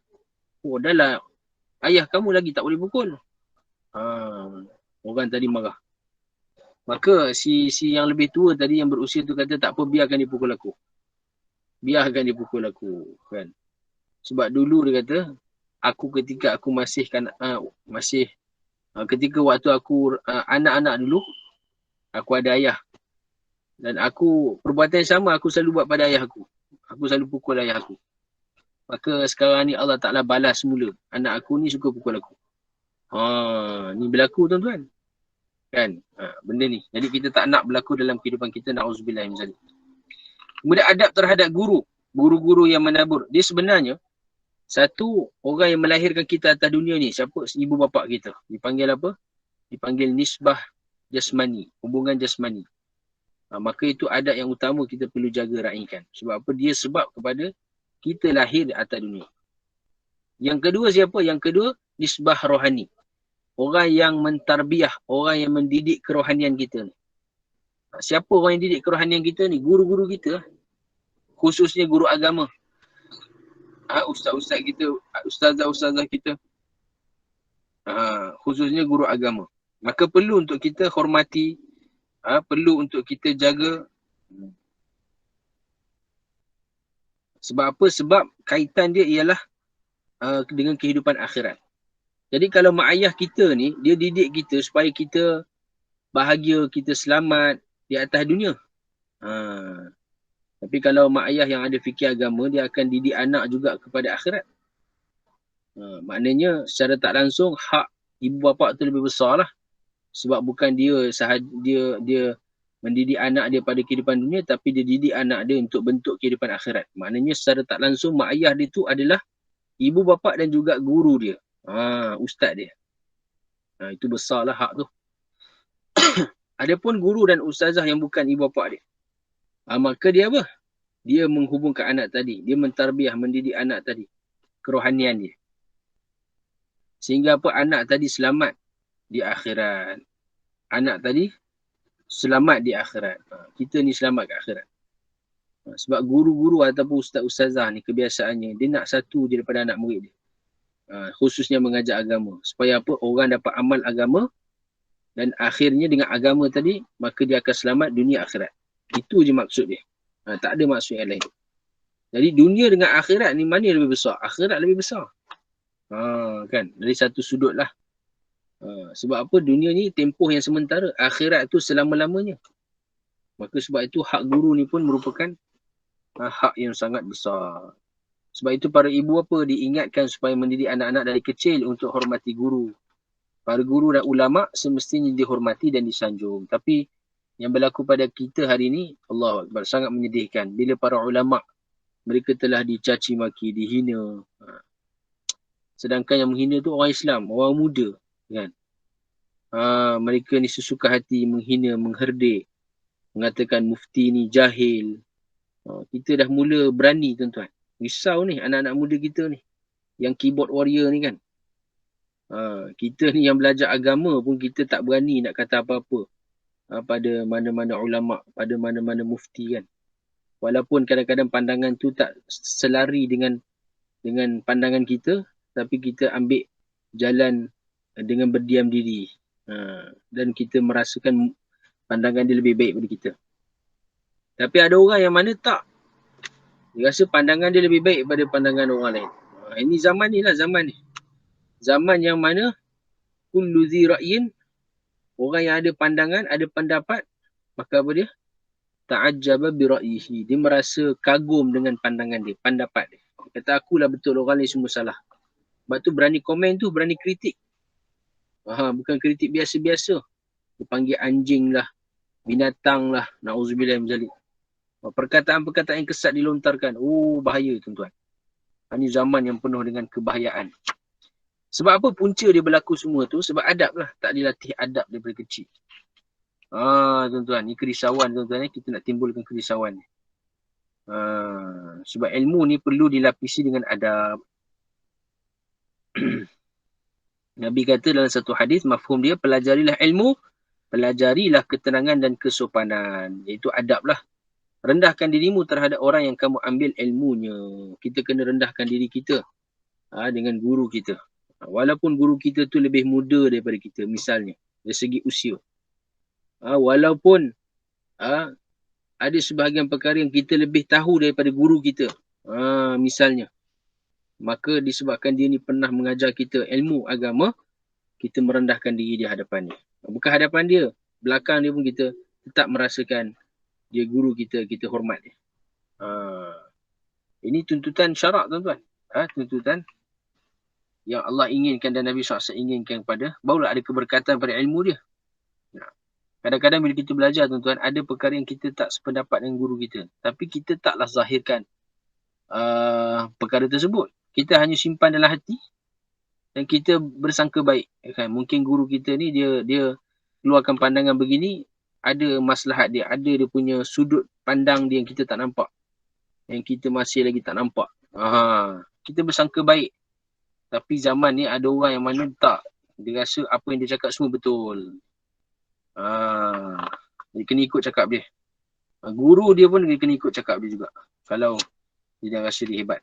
Oh dah lah, ayah kamu lagi tak boleh pukul. Orang tadi marah. Maka si yang lebih tua tadi yang berusia tu kata, tak apa, biarkan dia pukul aku. Biarkan dia pukul aku. Kan? Sebab dulu dia kata, aku ketika aku ketika waktu aku anak-anak dulu, aku ada ayah. Dan aku, perbuatan yang sama aku selalu buat pada ayah aku. Aku selalu pukul ayah aku. Maka sekarang ni Allah Ta'ala balas semula. Anak aku ni suka pukul aku. Ni berlaku tuan-tuan. Kan? Benda ni. Jadi kita tak nak berlaku dalam kehidupan kita. Na'udzubillah min zalik. Kemudian adab terhadap guru. Guru-guru yang menabur. Dia sebenarnya satu orang yang melahirkan kita atas dunia ni. Siapa? Ibu bapa kita. Dipanggil apa? Dipanggil nisbah jasmani. Hubungan jasmani. Maka itu adab yang utama kita perlu jaga raikan. Sebab apa? Dia sebab kepada kita lahir atas dunia. Yang kedua siapa? Yang kedua, nisbah rohani. Orang yang mentarbiah, orang yang mendidik kerohanian kita ni. Siapa orang yang didik kerohanian kita ni? Guru-guru kita. Khususnya guru agama. Ustaz-ustaz kita, ustazah-ustazah kita. Khususnya guru agama. Maka perlu untuk kita hormati, perlu untuk kita jaga. Sebab apa? Sebab kaitan dia ialah dengan kehidupan akhirat. Jadi kalau mak ayah kita ni, dia didik kita supaya kita bahagia, kita selamat di atas dunia. Tapi kalau mak ayah yang ada fikir agama, dia akan didik anak juga kepada akhirat. Maknanya secara tak langsung, hak ibu bapa tu lebih besar lah. Sebab bukan dia mendidik anak dia pada kehidupan dunia, tapi dia didik anak dia untuk bentuk kehidupan akhirat. Maknanya secara tak langsung, mak ayah dia tu adalah ibu bapa dan juga guru dia. Ustaz dia. Itu besarlah hak tu. Adapun guru dan ustazah yang bukan ibu bapa dia. Maka dia apa? Dia menghubungkan anak tadi. Dia mentarbiah, mendidik anak tadi. Kerohanian dia. Sehingga apa? Anak tadi selamat di akhirat. Anak tadi selamat di akhirat. Kita ni selamat ke akhirat. Sebab guru-guru ataupun ustaz-ustazah ni kebiasaannya, dia nak satu je daripada anak murid dia. Khususnya mengajar agama. Supaya apa? Orang dapat amal agama dan akhirnya dengan agama tadi, maka dia akan selamat dunia akhirat. Itu je maksud dia. Tak ada maksud yang lain. Jadi dunia dengan akhirat ni mana yang lebih besar? Akhirat lebih besar. Kan? Dari satu sudut lah. Sebab apa? Dunia ni tempoh yang sementara. Akhirat tu selama-lamanya. Maka sebab itu hak guru ni pun merupakan hak yang sangat besar. Sebab itu para ibu bapa diingatkan supaya mendidik anak-anak dari kecil untuk hormati guru. Para guru dan ulama' semestinya dihormati dan disanjung. Tapi yang berlaku pada kita hari ini, Allahu Akbar, sangat menyedihkan. Bila para ulama' mereka telah dicaci maki, dihina. Sedangkan yang menghina tu orang Islam, orang muda. kan. Mereka ni sesuka hati menghina, mengherdik, mengatakan mufti ni jahil. Kita dah mula berani tuan-tuan. Risau ni anak-anak muda kita ni. Yang keyboard warrior ni kan. Kita ni yang belajar agama pun kita tak berani nak kata apa-apa pada mana-mana ulama', pada mana-mana mufti kan. Walaupun kadang-kadang pandangan tu tak selari dengan pandangan kita, tapi kita ambil jalan dengan berdiam diri. Dan kita merasakan pandangan dia lebih baik daripada kita. Tapi ada orang yang mana tak. Dia rasa pandangan dia lebih baik daripada pandangan orang lain. Ini zaman ni lah, zaman ni. Zaman yang mana kullu dhi ra'yin, orang yang ada pandangan, ada pendapat, maka apa dia? Ta'ajjaba bi ra'yihi. Dia merasa kagum dengan pandangan dia, pendapat dia. Kata akulah betul, orang lain semua salah. Sebab tu berani komen tu, berani kritik. Bukan kritik biasa-biasa. Dia panggil anjing lah, binatang lah, na'udzubillah min zalik. Perkataan-perkataan yang kesat dilontarkan. Bahaya tuan-tuan. Ini zaman yang penuh dengan kebahayaan. Sebab apa punca dia berlaku semua tu? Sebab adab lah. Tak dilatih adab daripada kecil. Tuan-tuan. Ni kerisauan tuan-tuan. Kita nak timbulkan kerisauan. Sebab ilmu ni perlu dilapisi dengan adab. Nabi kata dalam satu hadis, mafhum dia, pelajarilah ilmu, pelajarilah ketenangan dan kesopanan. Iaitu adab lah. Rendahkan dirimu terhadap orang yang kamu ambil ilmunya. Kita kena rendahkan diri kita dengan guru kita. Walaupun guru kita tu lebih muda daripada kita, misalnya, dari segi usia. Walaupun ada sebahagian perkara yang kita lebih tahu daripada guru kita, misalnya. Maka disebabkan dia ni pernah mengajar kita ilmu agama, kita merendahkan diri di hadapan dia. Bukan hadapan dia, belakang dia pun kita tetap merasakan dia guru kita, kita hormat dia. Ini tuntutan syarak tuan-tuan. Tuntutan yang Allah inginkan dan Nabi SAW inginkan kepada, barulah ada keberkatan pada ilmu dia. Kadang-kadang bila kita belajar tuan-tuan, ada perkara yang kita tak sependapat dengan guru kita. Tapi kita taklah zahirkan perkara tersebut. Kita hanya simpan dalam hati dan kita bersangka baik. Kan? Mungkin guru kita ni dia keluarkan pandangan begini, ada maslahat dia, ada dia punya sudut pandang dia yang kita tak nampak. Yang kita masih lagi tak nampak. Kita bersangka baik. Tapi zaman ni ada orang yang mana tak. Dia rasa apa yang dia cakap semua betul. Dia kena ikut cakap dia. Guru dia pun dia kena ikut cakap dia juga. Kalau dia dah rasa dia hebat.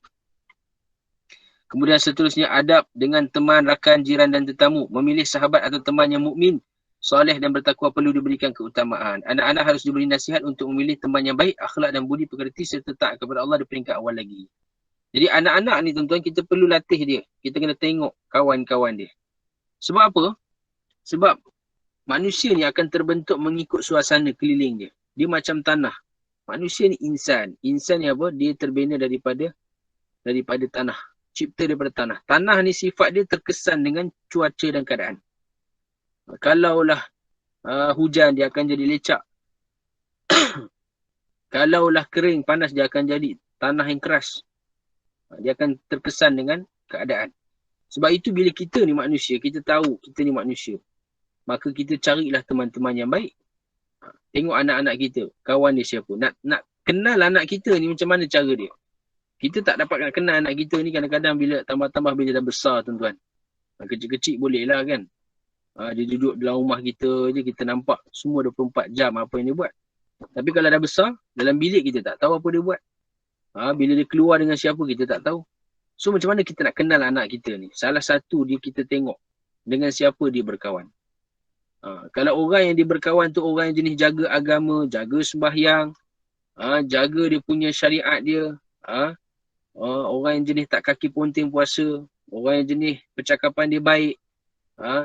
Kemudian seterusnya, adab dengan teman, rakan, jiran dan tetamu. Memilih sahabat atau teman yang mukmin, soleh dan bertakwa perlu diberikan keutamaan. Anak-anak harus diberi nasihat untuk memilih teman yang baik, akhlak dan budi pekerti serta taat kepada Allah di peringkat awal lagi. Jadi anak-anak ni tuan-tuan, kita perlu latih dia. Kita kena tengok kawan-kawan dia. Sebab apa? Sebab manusia ni akan terbentuk mengikut suasana keliling dia. Dia macam tanah. Manusia ni insan. Insan ni apa? Dia terbina daripada tanah. Cipta daripada tanah. Tanah ni sifat dia terkesan dengan cuaca dan keadaan. Kalaulah hujan, dia akan jadi lecak. Kalaulah kering, panas, dia akan jadi tanah yang keras. Dia akan terkesan dengan keadaan. Sebab itu bila kita ni manusia, kita tahu kita ni manusia. Maka kita carilah teman-teman yang baik. Tengok anak-anak kita, kawan dia siapa. Nak kenal anak kita ni macam mana cara dia. Kita tak dapat nak kenal anak kita ni kadang-kadang bila tambah-tambah bila dah besar tuan-tuan. Kecil-kecil boleh lah kan. Dia duduk dalam rumah kita je, kita nampak semua 24 jam apa yang dia buat. Tapi kalau dah besar, dalam bilik kita tak tahu apa dia buat. Bila dia keluar dengan siapa, kita tak tahu. So macam mana kita nak kenal anak kita ni? Salah satu dia kita tengok dengan siapa dia berkawan. Kalau orang yang dia berkawan tu orang yang jenis jaga agama, jaga sembahyang, jaga dia punya syariat dia, orang yang jenis tak kaki ponting puasa, orang yang jenis percakapan dia baik,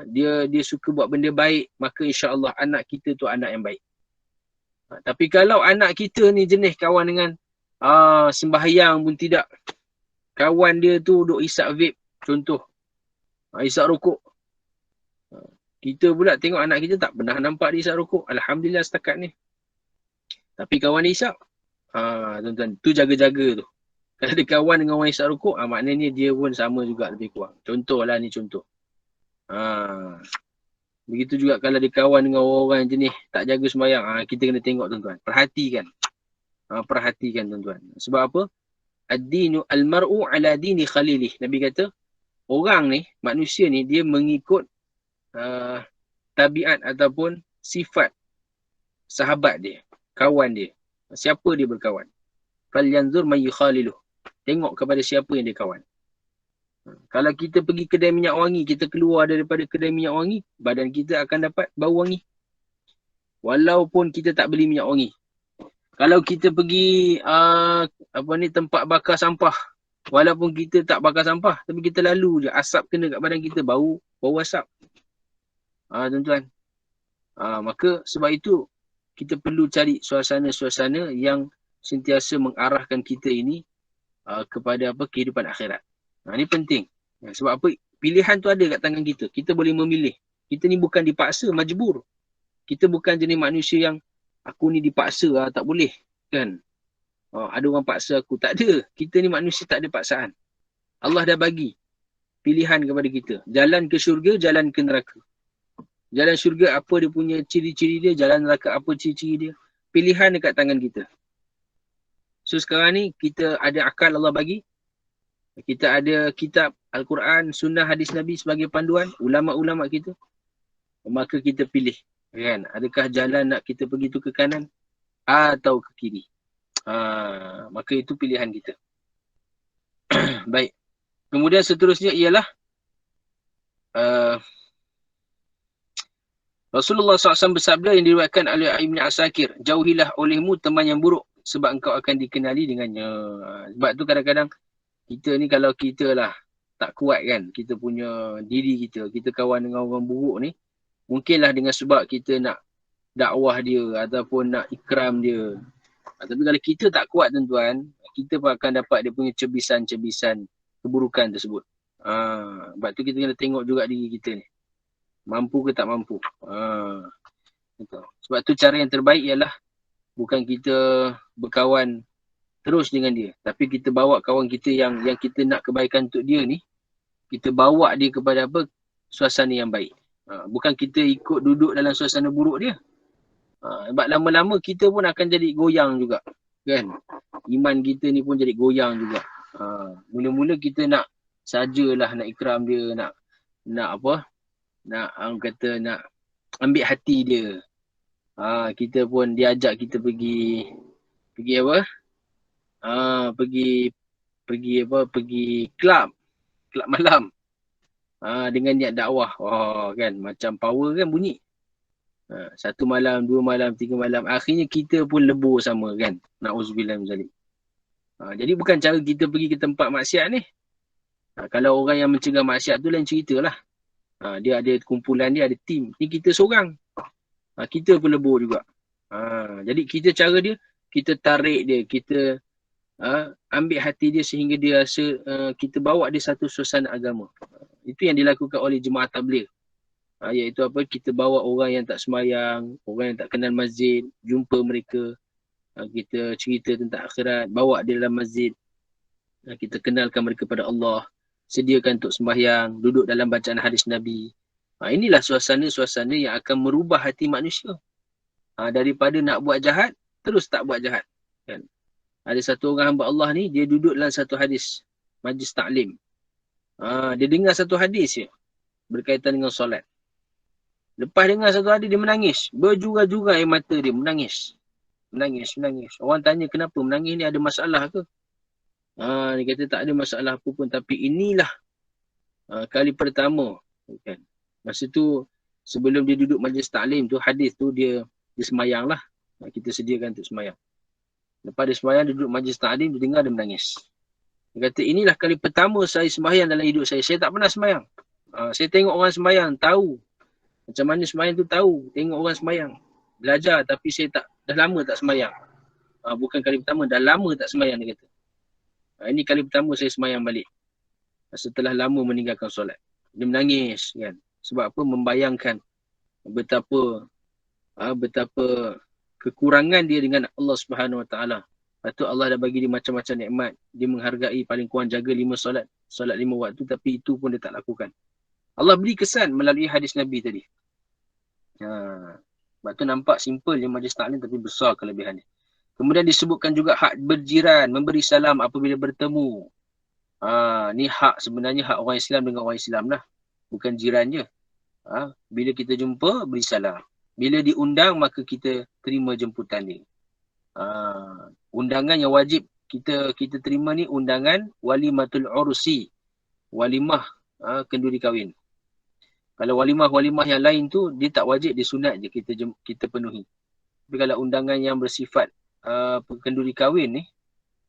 dia suka buat benda baik, maka insya-Allah anak kita tu anak yang baik. Tapi kalau anak kita ni jenis kawan dengan sembahyang pun tidak, kawan dia tu duk isap vape, contoh, isap rokok. Kita pula tengok anak kita tak pernah nampak dia isap rokok. Alhamdulillah setakat ni. Tapi kawan dia isap. Tuan-tuan, tu jaga-jaga tu. Kalau ada kawan dengan orang isap rokok, maknanya dia pun sama juga lebih kurang. Contoh lah ni contoh. Begitu juga kalau dia kawan dengan orang-orang jenis tak jaga sembahyang. Kita kena tengok tuan-tuan. Perhatikan. Perhatikan tuan-tuan. Sebab apa? Ad-dinu al-mar'u ala dini khalilih. Nabi kata, orang ni, manusia ni, dia mengikut tabiat ataupun sifat sahabat dia, kawan dia. Siapa dia berkawan? Falyanzur may yukhaliluh. Tengok kepada siapa yang dia kawan. Kalau kita pergi kedai minyak wangi, kita keluar daripada kedai minyak wangi, badan kita akan dapat bau wangi. Walaupun kita tak beli minyak wangi. Kalau kita pergi tempat bakar sampah, walaupun kita tak bakar sampah, tapi kita lalu je, asap kena kat badan kita, bau asap. Tuan-tuan. Maka sebab itu kita perlu cari suasana-suasana yang sentiasa mengarahkan kita ini kepada kehidupan akhirat. Ini penting. Sebab apa? Pilihan tu ada kat tangan kita. Kita boleh memilih. Kita ni bukan dipaksa, majbur. Kita bukan jenis manusia yang aku ni dipaksa, tak boleh. Kan? Ada orang paksa aku. Tak ada. Kita ni manusia tak ada paksaan. Allah dah bagi pilihan kepada kita. Jalan ke syurga, jalan ke neraka. Jalan syurga apa dia punya ciri-ciri dia, jalan neraka apa ciri-ciri dia. Pilihan dekat tangan kita. So sekarang ni kita ada akal Allah bagi. Kita ada kitab Al-Quran, Sunnah, Hadis Nabi sebagai panduan, ulama-ulama kita. Maka kita pilih. Kan? Adakah jalan nak kita pergi tu ke kanan atau ke kiri. Maka itu pilihan kita. Baik. Kemudian seterusnya ialah Rasulullah SAW bersabda yang diriwayatkan oleh Ibn Asakir, jauhilah olehmu teman yang buruk sebab engkau akan dikenali dengannya. Sebab tu kadang-kadang kita ni kalau kita lah tak kuat kan, kita punya diri kita kawan dengan orang buruk ni, mungkinlah dengan sebab kita nak dakwah dia ataupun nak ikram dia. Tapi kalau kita tak kuat tuan-tuan, kita pun akan dapat dia punya cebisan-cebisan keburukan tersebut. Sebab tu kita kena tengok juga diri kita ni. Mampu ke tak mampu. Sebab tu cara yang terbaik ialah bukan kita berkawan terus dengan dia, tapi kita bawa kawan kita yang kita nak kebaikan untuk dia ni, kita bawa dia kepada suasana yang baik. Bukan kita ikut duduk dalam suasana buruk dia. Sebab lama-lama kita pun akan jadi goyang juga. Kan? Iman kita ni pun jadi goyang juga. Mula-mula kita nak sajalah nak ikram dia, nak ambil hati dia. Kita pun diajak kita pergi kelab malam. Dengan niat dakwah. Kan macam power kan bunyi. 1 malam, 2 malam, 3 malam, akhirnya kita pun lebur sama kan. Na'udzubillah min zalik. Jadi bukan cara kita pergi ke tempat maksiat ni. Kalau orang yang mencegah maksiat tu lain ceritalah. Dia ada kumpulan dia, ada tim. Ni kita seorang. Kita pun lebur juga. Jadi cara dia, kita tarik dia, kita ambil hati dia sehingga dia rasa kita bawa dia satu suasana agama. Itu yang dilakukan oleh jemaah tabligh. Iaitu kita bawa orang yang tak sembahyang, orang yang tak kenal masjid, jumpa mereka. Kita cerita tentang akhirat, bawa dia dalam masjid. Kita kenalkan mereka pada Allah. Sediakan untuk sembahyang, duduk dalam bacaan hadis Nabi. Inilah suasana-suasana yang akan merubah hati manusia. Daripada nak buat jahat, terus tak buat jahat. Kan? Ada satu orang hamba Allah ni, dia duduk dalam satu hadis, majlis ta'lim. Dia dengar satu hadis je, berkaitan dengan solat. Lepas dengar satu hadis, dia menangis. Berjura-jura air mata dia, menangis. Menangis. Orang tanya kenapa menangis ni, ada masalah ke? Dia kata tak ada masalah apa pun, tapi inilah kali pertama. Kan? Masa tu, sebelum dia duduk majlis ta'lim tu, hadis tu dia semayang lah. Kita sediakan untuk semayang. Lepas dia semayang, dia duduk majlis ta'lim, dia dengar dia menangis. Dia kata, inilah kali pertama saya semayang dalam hidup saya. Saya tak pernah semayang. Saya tengok orang semayang, tahu. Macam mana semayang tu tahu. Tengok orang semayang. Belajar, tapi saya dah lama tak semayang. Bukan kali pertama, dah lama tak semayang, dia kata. Ini kali pertama saya semayang balik. Setelah lama meninggalkan solat. Dia menangis kan. Sebab apa? Membayangkan betapa kekurangan dia dengan Allah Subhanahu Wa Taala. Lepas tu Allah dah bagi dia macam-macam nikmat. Dia menghargai paling kurang jaga 5 solat. Solat 5 waktu, tapi itu pun dia tak lakukan. Allah beri kesan melalui hadis Nabi tadi. Sebab tu nampak simple je majlis taklim tapi besar kelebihannya. Kemudian disebutkan juga hak berjiran, memberi salam apabila bertemu. Ni hak sebenarnya hak orang Islam dengan orang Islam lah. Bukan jiran je. Bila kita jumpa, beri salam. Bila diundang, maka kita terima jemputan dia. Undangan yang wajib kita terima ni undangan walimatul ursi. Walimah kenduri kahwin. Kalau walimah yang lain tu, dia tak wajib, dia sunat je kita penuhi. Tapi kalau undangan yang bersifat kenduri kahwin ni,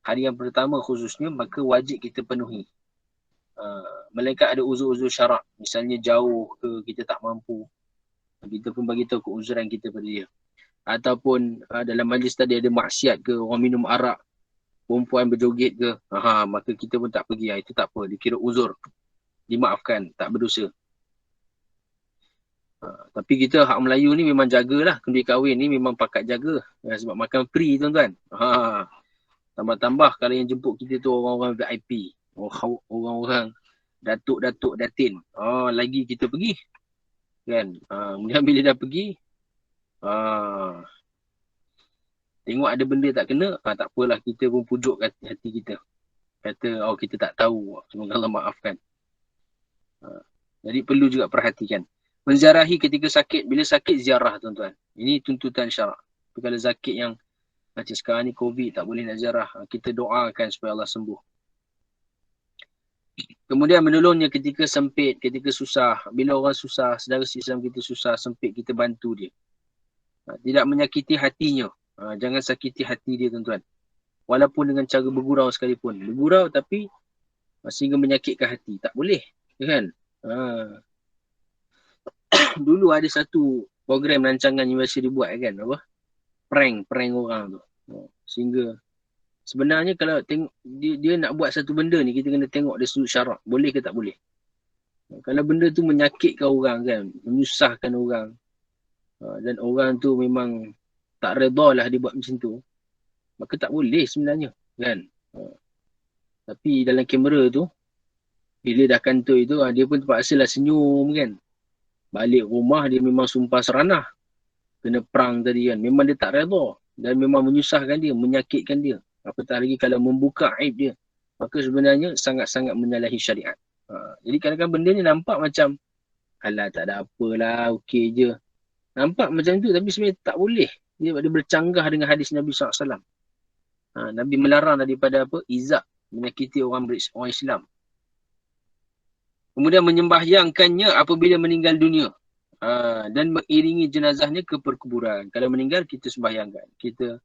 hari yang pertama khususnya, maka wajib kita penuhi. Melainkan ada uzur-uzur syarak. Misalnya jauh ke, kita tak mampu. Kita pun bagi tahu keuzuran kita pada dia. Ataupun dalam majlis tadi ada maksiat ke, orang minum arak, perempuan berjoget ke, maka kita pun tak pergi. Itu tak apa, dikira uzur. Dimaafkan, tak berdosa. Tapi kita hak Melayu ni memang jagalah. Kenduri kahwin ni memang pakat jaga. Sebab makan free tuan-tuan. Tambah-tambah kalau yang jemput kita tu orang-orang VIP. Orang-orang datuk-datuk datin. Lagi kita pergi. Kan? Kemudian bila dah pergi, tengok ada benda tak kena, tak apalah, kita pun pujuk hati kita. Kata, kita tak tahu. Semoga Allah maafkan. Jadi perlu juga perhatikan. Menziarahi ketika sakit. Bila sakit, ziarah tuan-tuan. Ini tuntutan syarak. Tapi kalau sakit yang macam sekarang ni COVID, tak boleh nak ziarah, kita doakan supaya Allah sembuh. Kemudian menolongnya ketika sempit, ketika susah. Bila orang susah, saudara Islam kita susah, sempit, kita bantu dia. Tidak menyakiti hatinya. Jangan sakiti hati dia tuan-tuan. Walaupun dengan cara bergurau sekalipun. Bergurau tapi sehingga menyakitkan hati. Tak boleh. Kan? Dulu ada satu program rancangan universiti dibuat kan, prank orang tu. Sehingga sebenarnya kalau tengok dia nak buat satu benda ni, kita kena tengok dari sudut syarak, boleh ke tak boleh. Kalau benda tu menyakitkan orang kan, menyusahkan orang, dan orang tu memang tak redha lah dia buat macam tu, maka tak boleh sebenarnya kan. Tapi dalam kamera tu, bila dah kantor itu, dia pun terpaksalah senyum kan. Balik rumah dia memang sumpah seranah. Kena perang tadi kan. Memang dia tak redha. Dan memang menyusahkan dia, menyakitkan dia. Apatah lagi kalau membuka aib dia. Maka sebenarnya sangat-sangat menyalahi syariat. Jadi kadang-kadang benda ni nampak macam, alah tak ada apalah, okey je. Nampak macam tu tapi sebenarnya tak boleh. Dia bercanggah dengan hadis Nabi SAW. Nabi melarang daripada izak, menyakiti orang Islam. Kemudian menyembahyangkannya apabila meninggal dunia. Dan mengiringi jenazahnya ke perkuburan. Kalau meninggal, kita sembahyangkan. Kita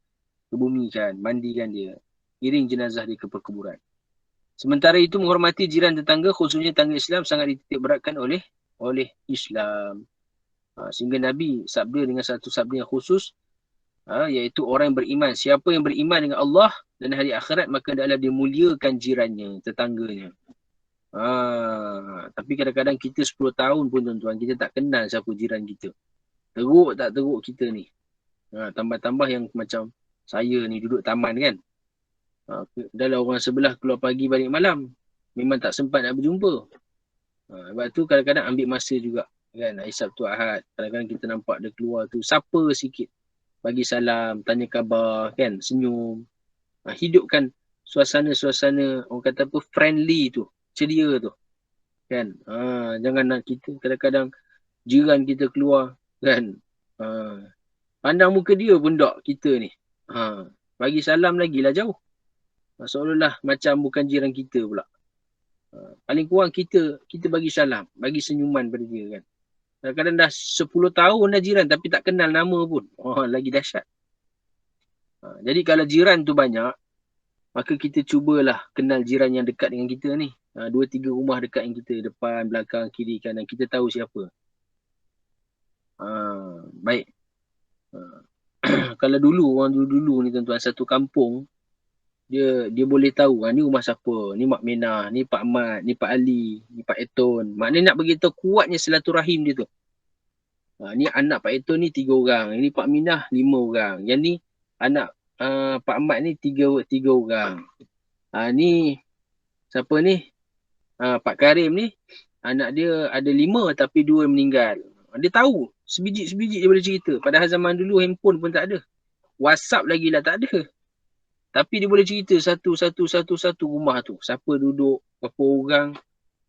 kebumikan, mandikan dia. Iring jenazah dia ke perkuburan. Sementara itu menghormati jiran tetangga, khususnya tetangga Islam, sangat dititik beratkan oleh Islam. Sehingga Nabi sabda dengan satu sabda yang khusus, iaitu orang yang beriman. Siapa yang beriman dengan Allah dan hari akhirat, maka adalah dia muliakan jirannya, tetangganya. Tapi kadang-kadang kita 10 tahun pun tuan-tuan, kita tak kenal siapa jiran kita. Teruk tak teruk kita ni. Tambah-tambah yang macam saya ni duduk taman kan. Dah orang sebelah keluar pagi balik malam. Memang tak sempat nak berjumpa. Sebab tu kadang-kadang ambil masa juga kan. Hari Sabtu Ahad, kadang-kadang kita nampak dia keluar tu, sapa sikit. Bagi salam, tanya khabar kan, senyum. Hidupkan suasana-suasana, orang kata friendly tu. Ceria tu kan. Jangan nak kita kadang-kadang jiran kita keluar kan, pandang muka dia pun tak kita ni, bagi salam lagi lah jauh, seolah-olah macam bukan jiran kita pula. Paling kurang kita bagi salam, bagi senyuman pada dia kan. Kadang-kadang dah 10 tahun dah jiran tapi tak kenal nama pun, lagi dahsyat. Jadi kalau jiran tu banyak, maka kita cubalah kenal jiran yang dekat dengan kita ni. 2-3 rumah dekat dengan kita, depan, belakang, kiri, kanan, kita tahu siapa. Baik. Kalau dulu, orang dulu ni tuan-tuan, satu kampung, dia boleh tahu, ni rumah siapa, ni Mak Menah, ni Pak Mat, ni Pak Ali, ni Pak Eton. Maknanya nak beritahu kuatnya silaturahim dia tu. Ni anak Pak Eton ni 3 orang, ni Pak Minah 5 orang, yang ni anak Pak Mat ni 3 orang. Ni siapa ni? Pak Karim ni anak dia ada 5 tapi 2 meninggal. Dia tahu, sebiji-sebiji dia boleh cerita. Padahal zaman dulu handphone pun tak ada. WhatsApp lagi lah tak ada. Tapi dia boleh cerita satu rumah tu. Siapa duduk, berapa orang.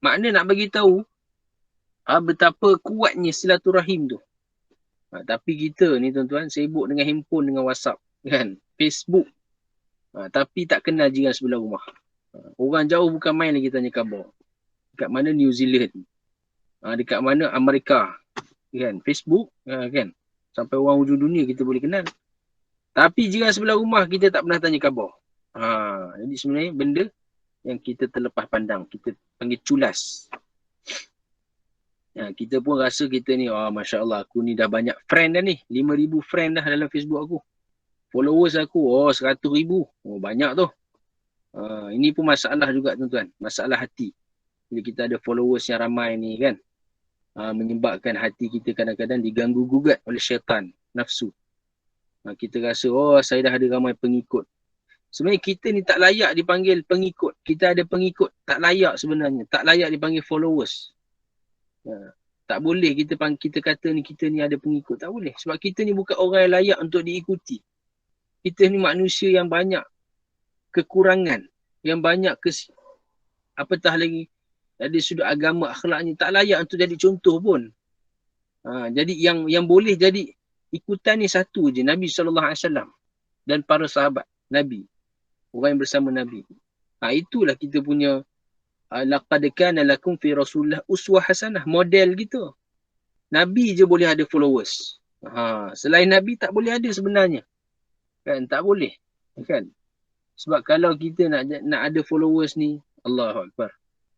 Makna nak bagi tahu betapa kuatnya silaturahim tu. Tapi kita ni tuan-tuan sibuk dengan handphone, dengan WhatsApp, kan? Facebook. Tapi tak kenal jiran sebelah rumah. Orang jauh bukan main lagi tanya khabar. Dekat mana New Zealand. Dekat mana Amerika. Kan? Facebook. Kan? Sampai orang hujung dunia kita boleh kenal. Tapi jiran sebelah rumah kita tak pernah tanya khabar. Jadi sebenarnya benda yang kita terlepas pandang. Kita panggil culas. Kita pun rasa kita ni, Masya Allah, aku ni dah banyak friend dah ni. 5,000 friend dah dalam Facebook aku. Followers aku, 100,000. Banyak tu. Ini pun masalah juga tuan-tuan. Masalah hati. Bila kita ada followers yang ramai ni kan. Menyebabkan hati kita kadang-kadang diganggu gugat oleh syaitan, nafsu. Kita rasa, saya dah ada ramai pengikut. Sebenarnya kita ni tak layak dipanggil pengikut. Kita ada pengikut, tak layak sebenarnya. Tak layak dipanggil followers. Tak boleh kita kata ni kita ni ada pengikut. Tak boleh. Sebab kita ni bukan orang yang layak untuk diikuti. Kita ni manusia yang banyak kekurangan. Yang banyak apatah lagi dari sudut agama, akhlaknya. Tak layak untuk jadi contoh pun. Jadi yang boleh jadi ikutan ni satu je, Nabi SAW dan para sahabat Nabi, orang yang bersama Nabi. Itulah kita punya laqad kana lakum fi Rasulillah uswah hasanah, model gitu. Nabi je boleh ada followers. Selain Nabi tak boleh ada sebenarnya. Kan, tak boleh. Kan? Sebab kalau kita nak ada followers ni, Allahu Akbar.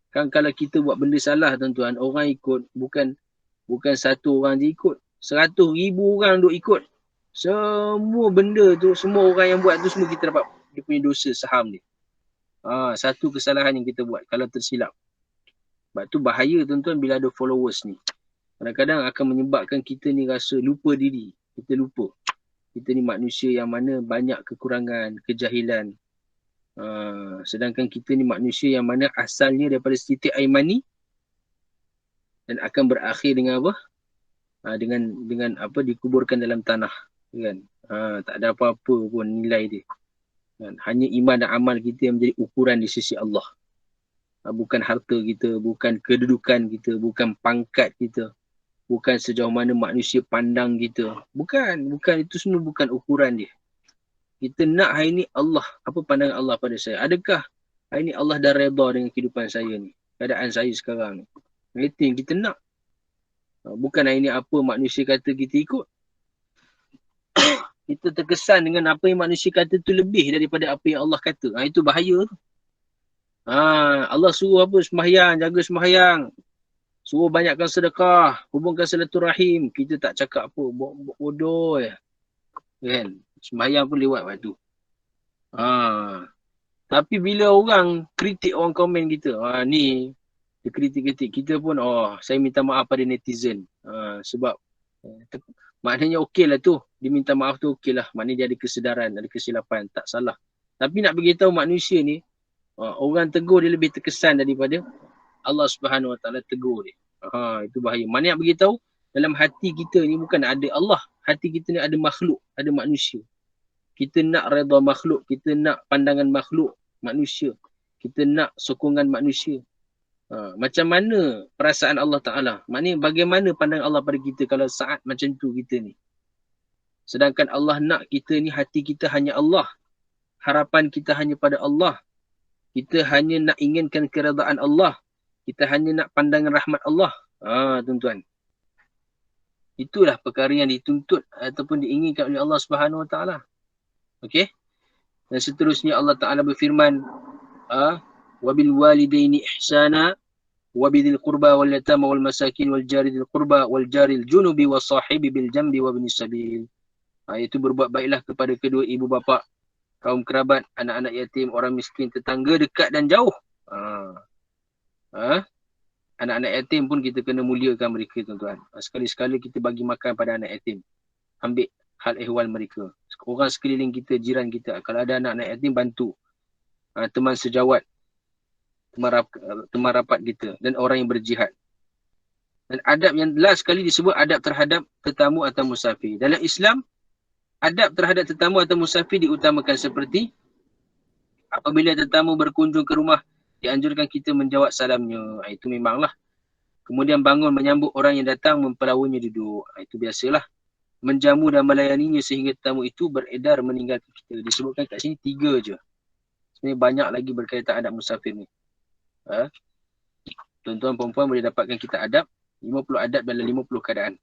Kan kalau kita buat benda salah tuan-tuan, orang ikut bukan satu orang je ikut. 100,000 orang duk ikut. Semua benda tu, semua orang yang buat tu semua kita dapat dia punya dosa saham dia. Satu kesalahan yang kita buat kalau tersilap. Sebab tu bahaya tuan-tuan bila ada followers ni. Kadang-kadang akan menyebabkan kita ni rasa lupa diri. Kita lupa. Kita ni manusia yang mana banyak kekurangan, kejahilan. Sedangkan kita ni manusia yang mana asalnya daripada setitik air mani dan akan berakhir dengan apa? Dengan apa, dikuburkan dalam tanah, kan? Tak ada apa-apa pun nilai dia, kan? Hanya iman dan amal kita yang menjadi ukuran di sisi Allah. Bukan harta kita, bukan kedudukan kita, bukan pangkat kita, bukan sejauh mana manusia pandang kita. Bukan itu semua bukan ukuran dia. Kita nak hari ni Allah, apa pandangan Allah pada saya? Adakah hari ni Allah dah redha dengan kehidupan saya ni, keadaan saya sekarang ni? Itu yang kita nak. Bukan hari ni apa manusia kata kita ikut. Kita terkesan dengan apa yang manusia kata tu lebih daripada apa yang Allah kata. Itu bahaya tu. Allah suruh apa? Sembahyang, jaga sembahyang. Suruh banyakkan sedekah, hubungkan silaturahim. Kita tak cakap apa, bodoh je. Kan? Sembahyang pun lewat waktu. Tapi bila orang kritik, orang komen kita, ni dia kritik-kritik, kita pun saya minta maaf pada netizen. Sebab maknanya okey lah tu. Dia minta maaf tu okey lah. Maknanya dia ada kesedaran, ada kesilapan, tak salah. Tapi nak beritahu manusia ni, orang tegur dia lebih terkesan daripada Allah Subhanahu Wa Taala tegur dia. Itu bahaya. Mana nak beritahu dalam hati kita ni bukan ada Allah. Hati kita ni ada makhluk, ada manusia. Kita nak redha makhluk, kita nak pandangan makhluk, manusia. Kita nak sokongan manusia. Macam mana perasaan Allah Ta'ala? Maknanya bagaimana pandangan Allah pada kita kalau saat macam tu kita ni? Sedangkan Allah nak kita ni, hati kita hanya Allah. Harapan kita hanya pada Allah. Kita hanya nak inginkan keredaan Allah. Kita hanya nak pandangan rahmat Allah. Tuan-tuan. Itulah perkara yang dituntut ataupun diinginkan oleh Allah Subhanahu Wa Ta'ala. Okey? Dan seterusnya Allah Ta'ala berfirman, wabil walidaini ihsana wabidil qurba wal yatama wal masakin wal jaridil qurba wal jaril junubi was sahibi bil jambi wa binis sabil. Iaitu berbuat baiklah kepada kedua ibu bapa, kaum kerabat, anak-anak yatim, orang miskin, tetangga dekat dan jauh. Anak-anak yatim pun kita kena muliakan mereka tuan-tuan. Sekali-sekala kita bagi makan pada anak yatim. Ambil hal ehwal mereka. Orang sekeliling kita, jiran kita, kalau ada anak-anak yatim, bantu. Teman sejawat, teman rapat kita dan orang yang berjihad. Dan adab yang last sekali disebut adab terhadap tetamu atau musafir. Dalam Islam, adab terhadap tetamu atau musafir diutamakan seperti apabila tetamu berkunjung ke rumah, dianjurkan kita menjawab salamnya. Itu memanglah. Kemudian bangun menyambut orang yang datang, mempelawunya duduk. Itu biasalah. Menjamu dan melayaninya sehingga tetamu itu beredar meninggalkan kita. Disebutkan kat sini 3 je. Sebenarnya banyak lagi berkaitan adab musafir ni. Tuan-tuan perempuan boleh dapatkan kita adab 50 adab dalam 50 keadaan.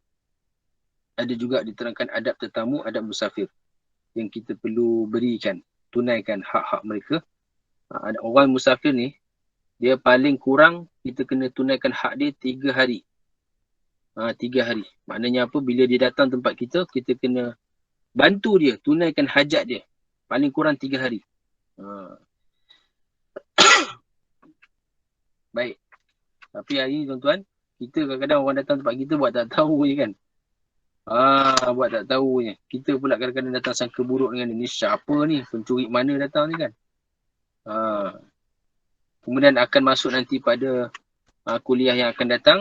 Ada juga diterangkan adab tetamu, adab musafir yang kita perlu berikan, tunaikan hak-hak mereka. Ada orang musafir ni, dia paling kurang kita kena tunaikan hak dia 3 hari. 3 hari. Maknanya apa? Bila dia datang tempat kita, kita kena bantu dia, tunaikan hajat dia. Paling kurang 3 hari. Baik. Tapi hari ni tuan-tuan, kita kadang-kadang orang datang tempat kita buat tak tahu je kan. Buat tak tahu je. Kita pula kadang-kadang datang sangka buruk dengan dia. Ni siapa ni? Pencuri mana datang ni kan? Kemudian akan masuk nanti pada kuliah yang akan datang,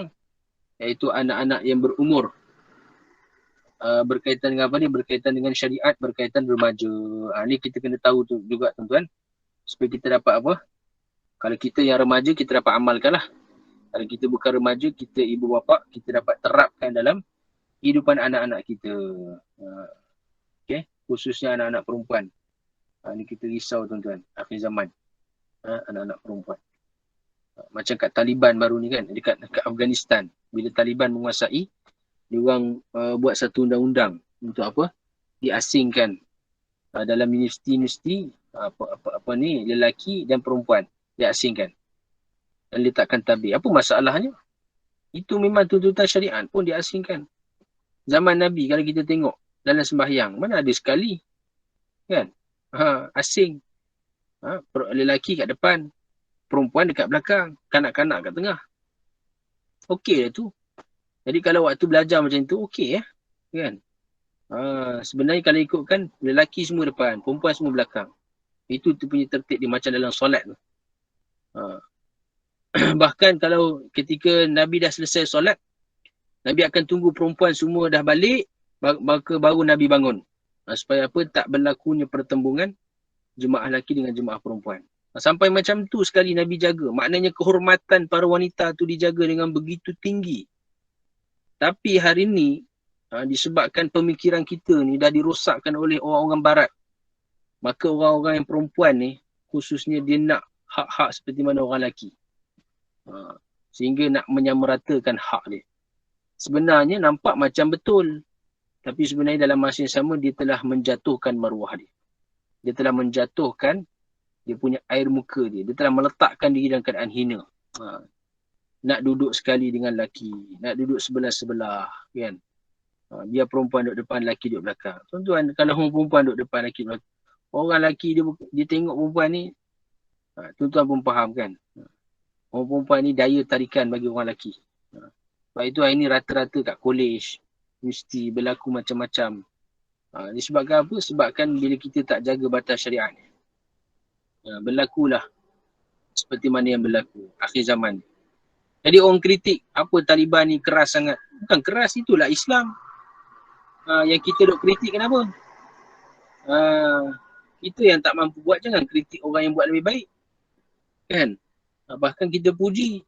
iaitu anak-anak yang berumur. Berkaitan dengan apa ni? Berkaitan dengan syariat, berkaitan remaja. Ni kita kena tahu tu juga tuan-tuan. Supaya kita dapat apa? Kalau kita yang remaja, kita dapat amalkan lah. Kalau kita bukan remaja, kita ibu bapa, kita dapat terapkan dalam kehidupan anak-anak kita. Okay? Khususnya anak-anak perempuan. Ni kita risau tuan-tuan. Akhir zaman. Anak-anak perempuan. Macam kat Taliban baru ni kan. Dekat Afghanistan. Bila Taliban menguasai, diorang buat satu undang-undang. Untuk apa? Diasingkan. Dalam universiti-universiti, apa ni, lelaki dan perempuan. Diasingkan. Dan letakkan tabir. Apa masalahnya? Itu memang tuntutan syariat pun diasingkan. Zaman Nabi kalau kita tengok dalam sembahyang, mana ada sekali. Kan? Asing. Lelaki kat depan, perempuan dekat belakang, kanak-kanak kat tengah. Okey lah tu. Jadi kalau waktu belajar macam tu, okey ya. Kan? Sebenarnya kalau ikutkan, lelaki semua depan, perempuan semua belakang. Itu tu punya tertib dia macam dalam solat tu. Bahkan kalau ketika Nabi dah selesai solat, Nabi akan tunggu perempuan semua dah balik, maka baru Nabi bangun. Supaya apa? Tak berlakunya pertembungan jemaah lelaki dengan jemaah perempuan. Sampai macam tu sekali Nabi jaga. Maknanya kehormatan para wanita tu dijaga dengan begitu tinggi. Tapi hari ni, disebabkan pemikiran kita ni dah dirosakkan oleh orang-orang barat. Maka orang-orang yang perempuan ni, khususnya dia nak hak-hak seperti mana orang lelaki. Sehingga nak menyamaratakan hak dia. Sebenarnya nampak macam betul. Tapi sebenarnya dalam masa yang sama dia telah menjatuhkan maruah dia. Dia telah menjatuhkan dia punya air muka dia. Dia telah meletakkan diri dalam keadaan hina. Nak duduk sekali dengan lelaki. Nak duduk sebelah-sebelah. Kan? Biar perempuan duduk depan, lelaki duduk belakang. Tuan-tuan, kalau orang perempuan duduk depan, lelaki duduk belakang. Orang lelaki dia tengok perempuan ni. Tuan-tuan pun faham kan? Orang perempuan ni daya tarikan bagi orang lelaki. Sebab itu hari ni rata-rata kat kolej, mesti berlaku macam-macam. Disebabkan apa? Sebabkan bila kita tak jaga batas syariat ni. Berlakulah seperti mana yang berlaku akhir zaman. Jadi orang kritik, apa Taliban ni keras sangat. Bukan keras, itulah Islam. Yang kita duk kritik kenapa? Kita yang tak mampu buat, jangan kritik orang yang buat lebih baik. Kan? Bahkan kita puji,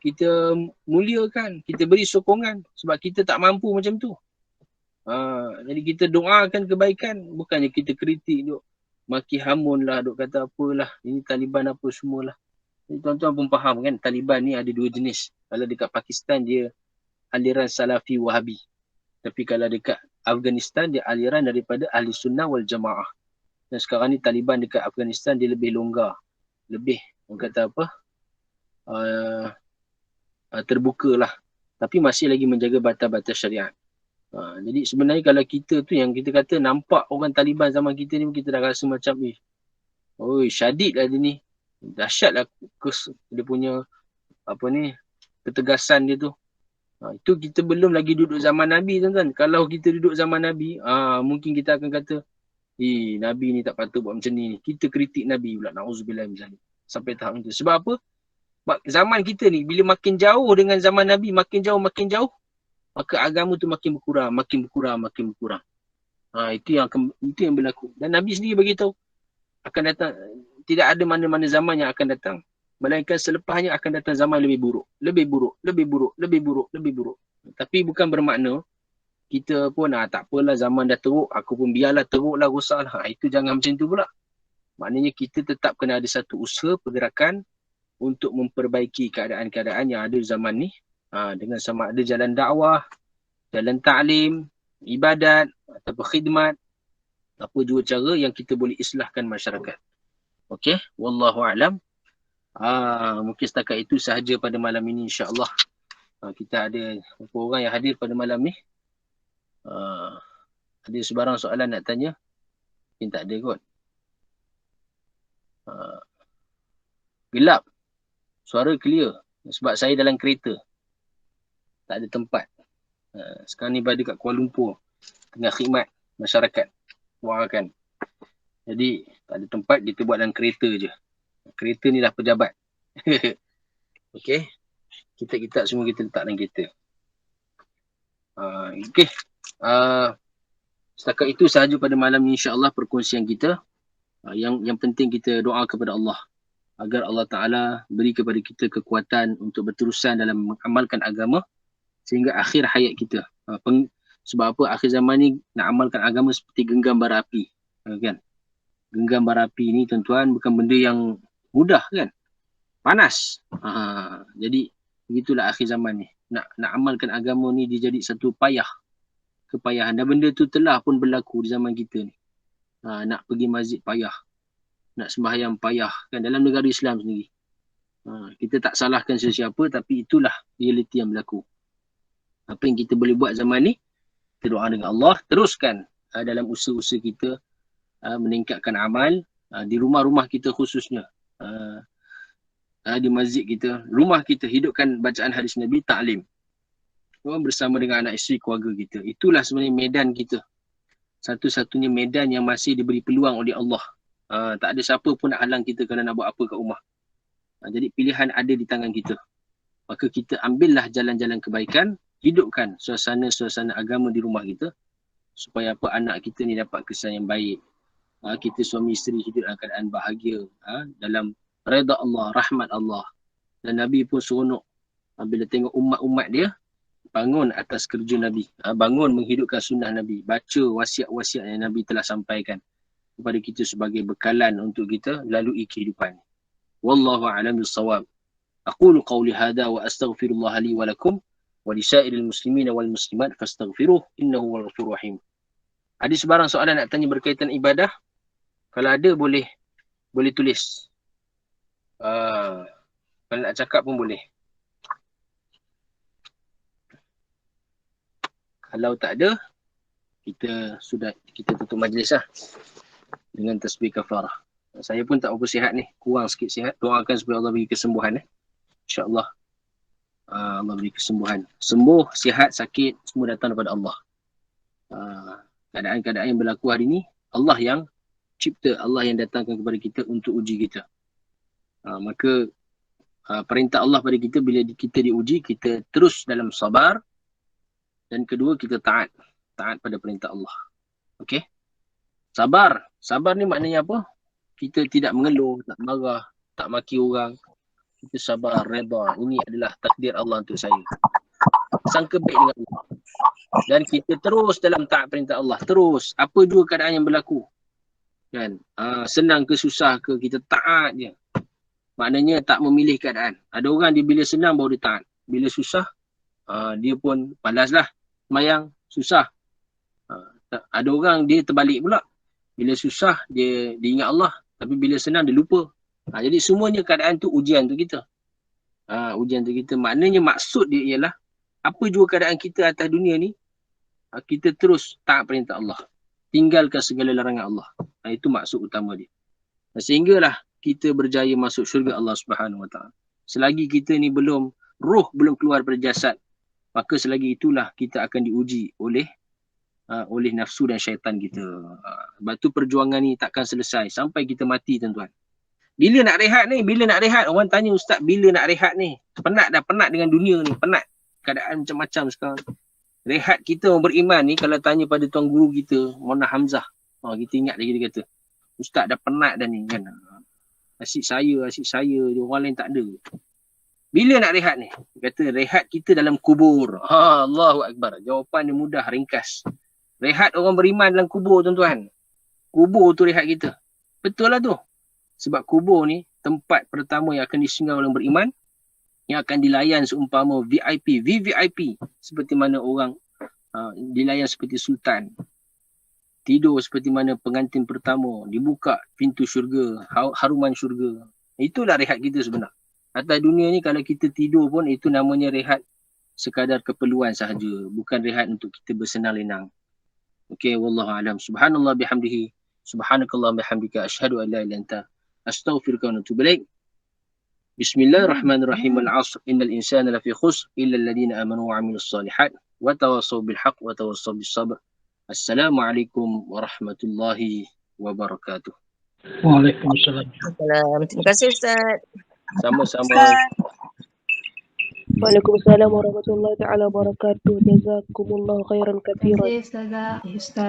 kita muliakan, kita beri sokongan sebab kita tak mampu macam tu. Jadi kita doakan kebaikan, bukannya kita kritik duk maki hamun lah, duk kata apalah, ini Taliban apa semualah. Jadi tuan-tuan pun faham kan, Taliban ni ada 2 jenis. Kalau dekat Pakistan dia aliran Salafi Wahabi. Tapi kalau dekat Afghanistan dia aliran daripada Ahli Sunnah wal Jamaah. Dan sekarang ni Taliban dekat Afghanistan dia lebih longgar. Lebih, orang kata apa, terbuka lah. Tapi masih lagi menjaga batas-batas syariat. Jadi sebenarnya kalau kita tu yang kita kata nampak orang Taliban zaman kita ni, kita dah rasa macam syadid lah dia ni. Dahsyat lah dia punya apa ni, ketegasan dia tu. Itu kita belum lagi duduk zaman Nabi tuan-tuan. Kalau kita duduk zaman Nabi, mungkin kita akan kata Nabi ni tak patut buat macam ni. Kita kritik Nabi pula, na'udzubillah misalnya. Sampai tahap itu. Sebab apa? Zaman kita ni bila makin jauh dengan zaman Nabi, makin jauh, maka agama tu makin berkurang. Itu yang berlaku. Dan Nabi sendiri beritahu akan datang, tidak ada mana-mana zaman yang akan datang, melainkan selepasnya akan datang zaman lebih buruk. Tapi bukan bermakna kita pun tak apalah, zaman dah teruk, aku pun biarlah teruklah, rosaklah. Itu jangan macam tu pula. Maknanya kita tetap kena ada satu usaha pergerakan untuk memperbaiki keadaan-keadaan yang ada zaman ni, dengan sama ada jalan dakwah, jalan ta'lim, ibadat atau khidmat, apa dua cara yang kita boleh islahkan masyarakat. Okey, wallahu a'lam. Mungkin setakat itu sahaja pada malam ini, insya-Allah. Kita ada beberapa orang yang hadir pada malam ni. Ada sebarang soalan nak tanya? Mungkin tak ada kot. Gelap. Suara clear. Sebab saya dalam kereta. Tak ada tempat. Sekarang ni berada kat Kuala Lumpur. Tengah khidmat masyarakat. Kan. Jadi tak ada tempat, kita buat dalam kereta je. Kereta ni dah pejabat. Okey. Kita semua kita letak dalam kereta. Okey. Setakat itu sahaja pada malam ni, insya-Allah perkongsian kita. Yang penting kita doa kepada Allah agar Allah Ta'ala beri kepada kita kekuatan untuk berterusan dalam mengamalkan agama sehingga akhir hayat kita. Sebab apa? Akhir zaman ni nak amalkan agama seperti genggam bara api. Kan? Genggam bara api ni tuan-tuan bukan benda yang mudah kan? Panas. Jadi begitulah akhir zaman ni. Nak amalkan agama ni dia jadi satu kepayahan. Dan benda tu telah pun berlaku di zaman kita ni. Nak pergi masjid payah. Nak sembahyang payah kan, dalam negara Islam sendiri. Kita tak salahkan sesiapa, tapi itulah realiti yang berlaku. Apa yang kita boleh buat zaman ni, kita doa dengan Allah, teruskan dalam usaha-usaha kita meningkatkan amal di rumah-rumah kita khususnya, di masjid kita, rumah kita, hidupkan bacaan hadis Nabi, ta'lim bersama dengan anak isteri, keluarga kita. Itulah sebenarnya medan kita, satu-satunya medan yang masih diberi peluang oleh Allah. Tak ada siapa pun nak halang kita kalau nak buat apa kat rumah. Jadi pilihan ada di tangan kita. Maka kita ambillah jalan-jalan kebaikan, hidupkan suasana-suasana agama di rumah kita, supaya apa, anak kita ni dapat kesan yang baik. Kita suami isteri hidup dalam keadaan bahagia, dalam redha Allah, rahmat Allah. Dan Nabi pun seronok bila tengok umat-umat dia bangun atas kerja Nabi, bangun menghidupkan sunnah Nabi, baca wasiat-wasiat yang Nabi telah sampaikan kepada kita sebagai bekalan untuk kita lalui kehidupan. Wallahu a'lam bissawab. Aqulu qawli hadha wa astaghfirullah li wa lakum wa li sa'iril muslimin wal muslimat fastaghfiruh innahu wal ghafurur rahim. Ada sebarang soalan nak tanya berkaitan ibadah? Kalau ada boleh tulis. Kalau nak cakap pun boleh. Kalau tak ada, kita tutup majlis lah dengan tasbih kafarah. Saya pun tak berapa sihat ni, kurang sikit sihat. Doakan supaya Allah beri kesembuhan. InsyaAllah Allah beri kesembuhan. Sembuh, sihat, sakit, semua datang daripada Allah. Keadaan-keadaan yang berlaku hari ni, Allah yang cipta, Allah yang datangkan kepada kita untuk uji kita. Maka perintah Allah pada kita bila kita diuji, kita terus dalam sabar. Dan kedua, kita taat pada perintah Allah. Okey? Sabar ni maknanya apa? Kita tidak mengeluh, tak marah, tak maki orang. Kita sabar, redha. Ini adalah takdir Allah untuk saya. Sangka baik dengan Allah. Dan kita terus dalam taat perintah Allah. Terus. Apa jua keadaan yang berlaku. Kan? Senang ke susah ke, kita taat je. Maknanya tak memilih keadaan. Ada orang dia bila senang baru dia taat. Bila susah, dia pun malaslah. Semayang, susah. Ada orang dia terbalik pula. Bila susah, dia ingat Allah. Tapi bila senang, dia lupa. Jadi semuanya keadaan tu ujian tu kita. Ujian tu kita. Maknanya maksud dia ialah, apa jua keadaan kita atas dunia ni, kita terus taat perintah Allah. Tinggalkan segala larangan Allah. Itu maksud utama dia. Sehinggalah kita berjaya masuk syurga Allah Subhanahu Wa Taala. Selagi kita ni roh belum keluar dari jasad, maka selagi itulah kita akan diuji oleh nafsu dan syaitan kita. Sebab tu perjuangan ni takkan selesai sampai kita mati, tuan-tuan. Bila nak rehat ni? Bila nak rehat? Orang tanya ustaz, bila nak rehat ni? Penat dengan dunia ni. Penat. Keadaan macam-macam sekarang. Rehat kita orang beriman ni, kalau tanya pada tuan guru kita, Mona Hamzah. Kita ingat lagi dia kata, ustaz dah penat dah ni kan. Asyik saya. Orang lain tak ada. Bila nak rehat ni? Dia kata, rehat kita dalam kubur. Allahu Akbar. Jawapan dia mudah, ringkas. Rehat orang beriman dalam kubur, tuan-tuan. Kubur tu rehat kita. Betul lah tu. Sebab kubur ni tempat pertama yang akan disinggah oleh orang beriman, yang akan dilayan seumpama VIP, VVIP, seperti mana orang dilayan seperti sultan. Tidur seperti mana pengantin pertama, dibuka pintu syurga, haruman syurga. Itulah rehat kita sebenar. Atas dunia ni kalau kita tidur pun itu namanya rehat sekadar keperluan sahaja, bukan rehat untuk kita bersenang lenang. Okey, wallahu alam. Subhanallah bihamdihi, subhanakallah bihamdika, asyhadu an la ilaha illa anta, astaghfiruka wa atubu ilaik. Bismillahirrahmanirrahim. Al-'asr innal insana lafi khusr illa alladhina amanu wa 'amilus solihat wa tawassaw bil haqq wa tawassaw bis sabr. Assalamualaikum warahmatullahi wabarakatuh. Waalaikumsalam. Terima kasih Ustaz. Sama-sama. Waalaikumsalam warahmatullahi taala wabarakatuh. Jazakumullahu khairan katsiran. Terima kasih Ustazah.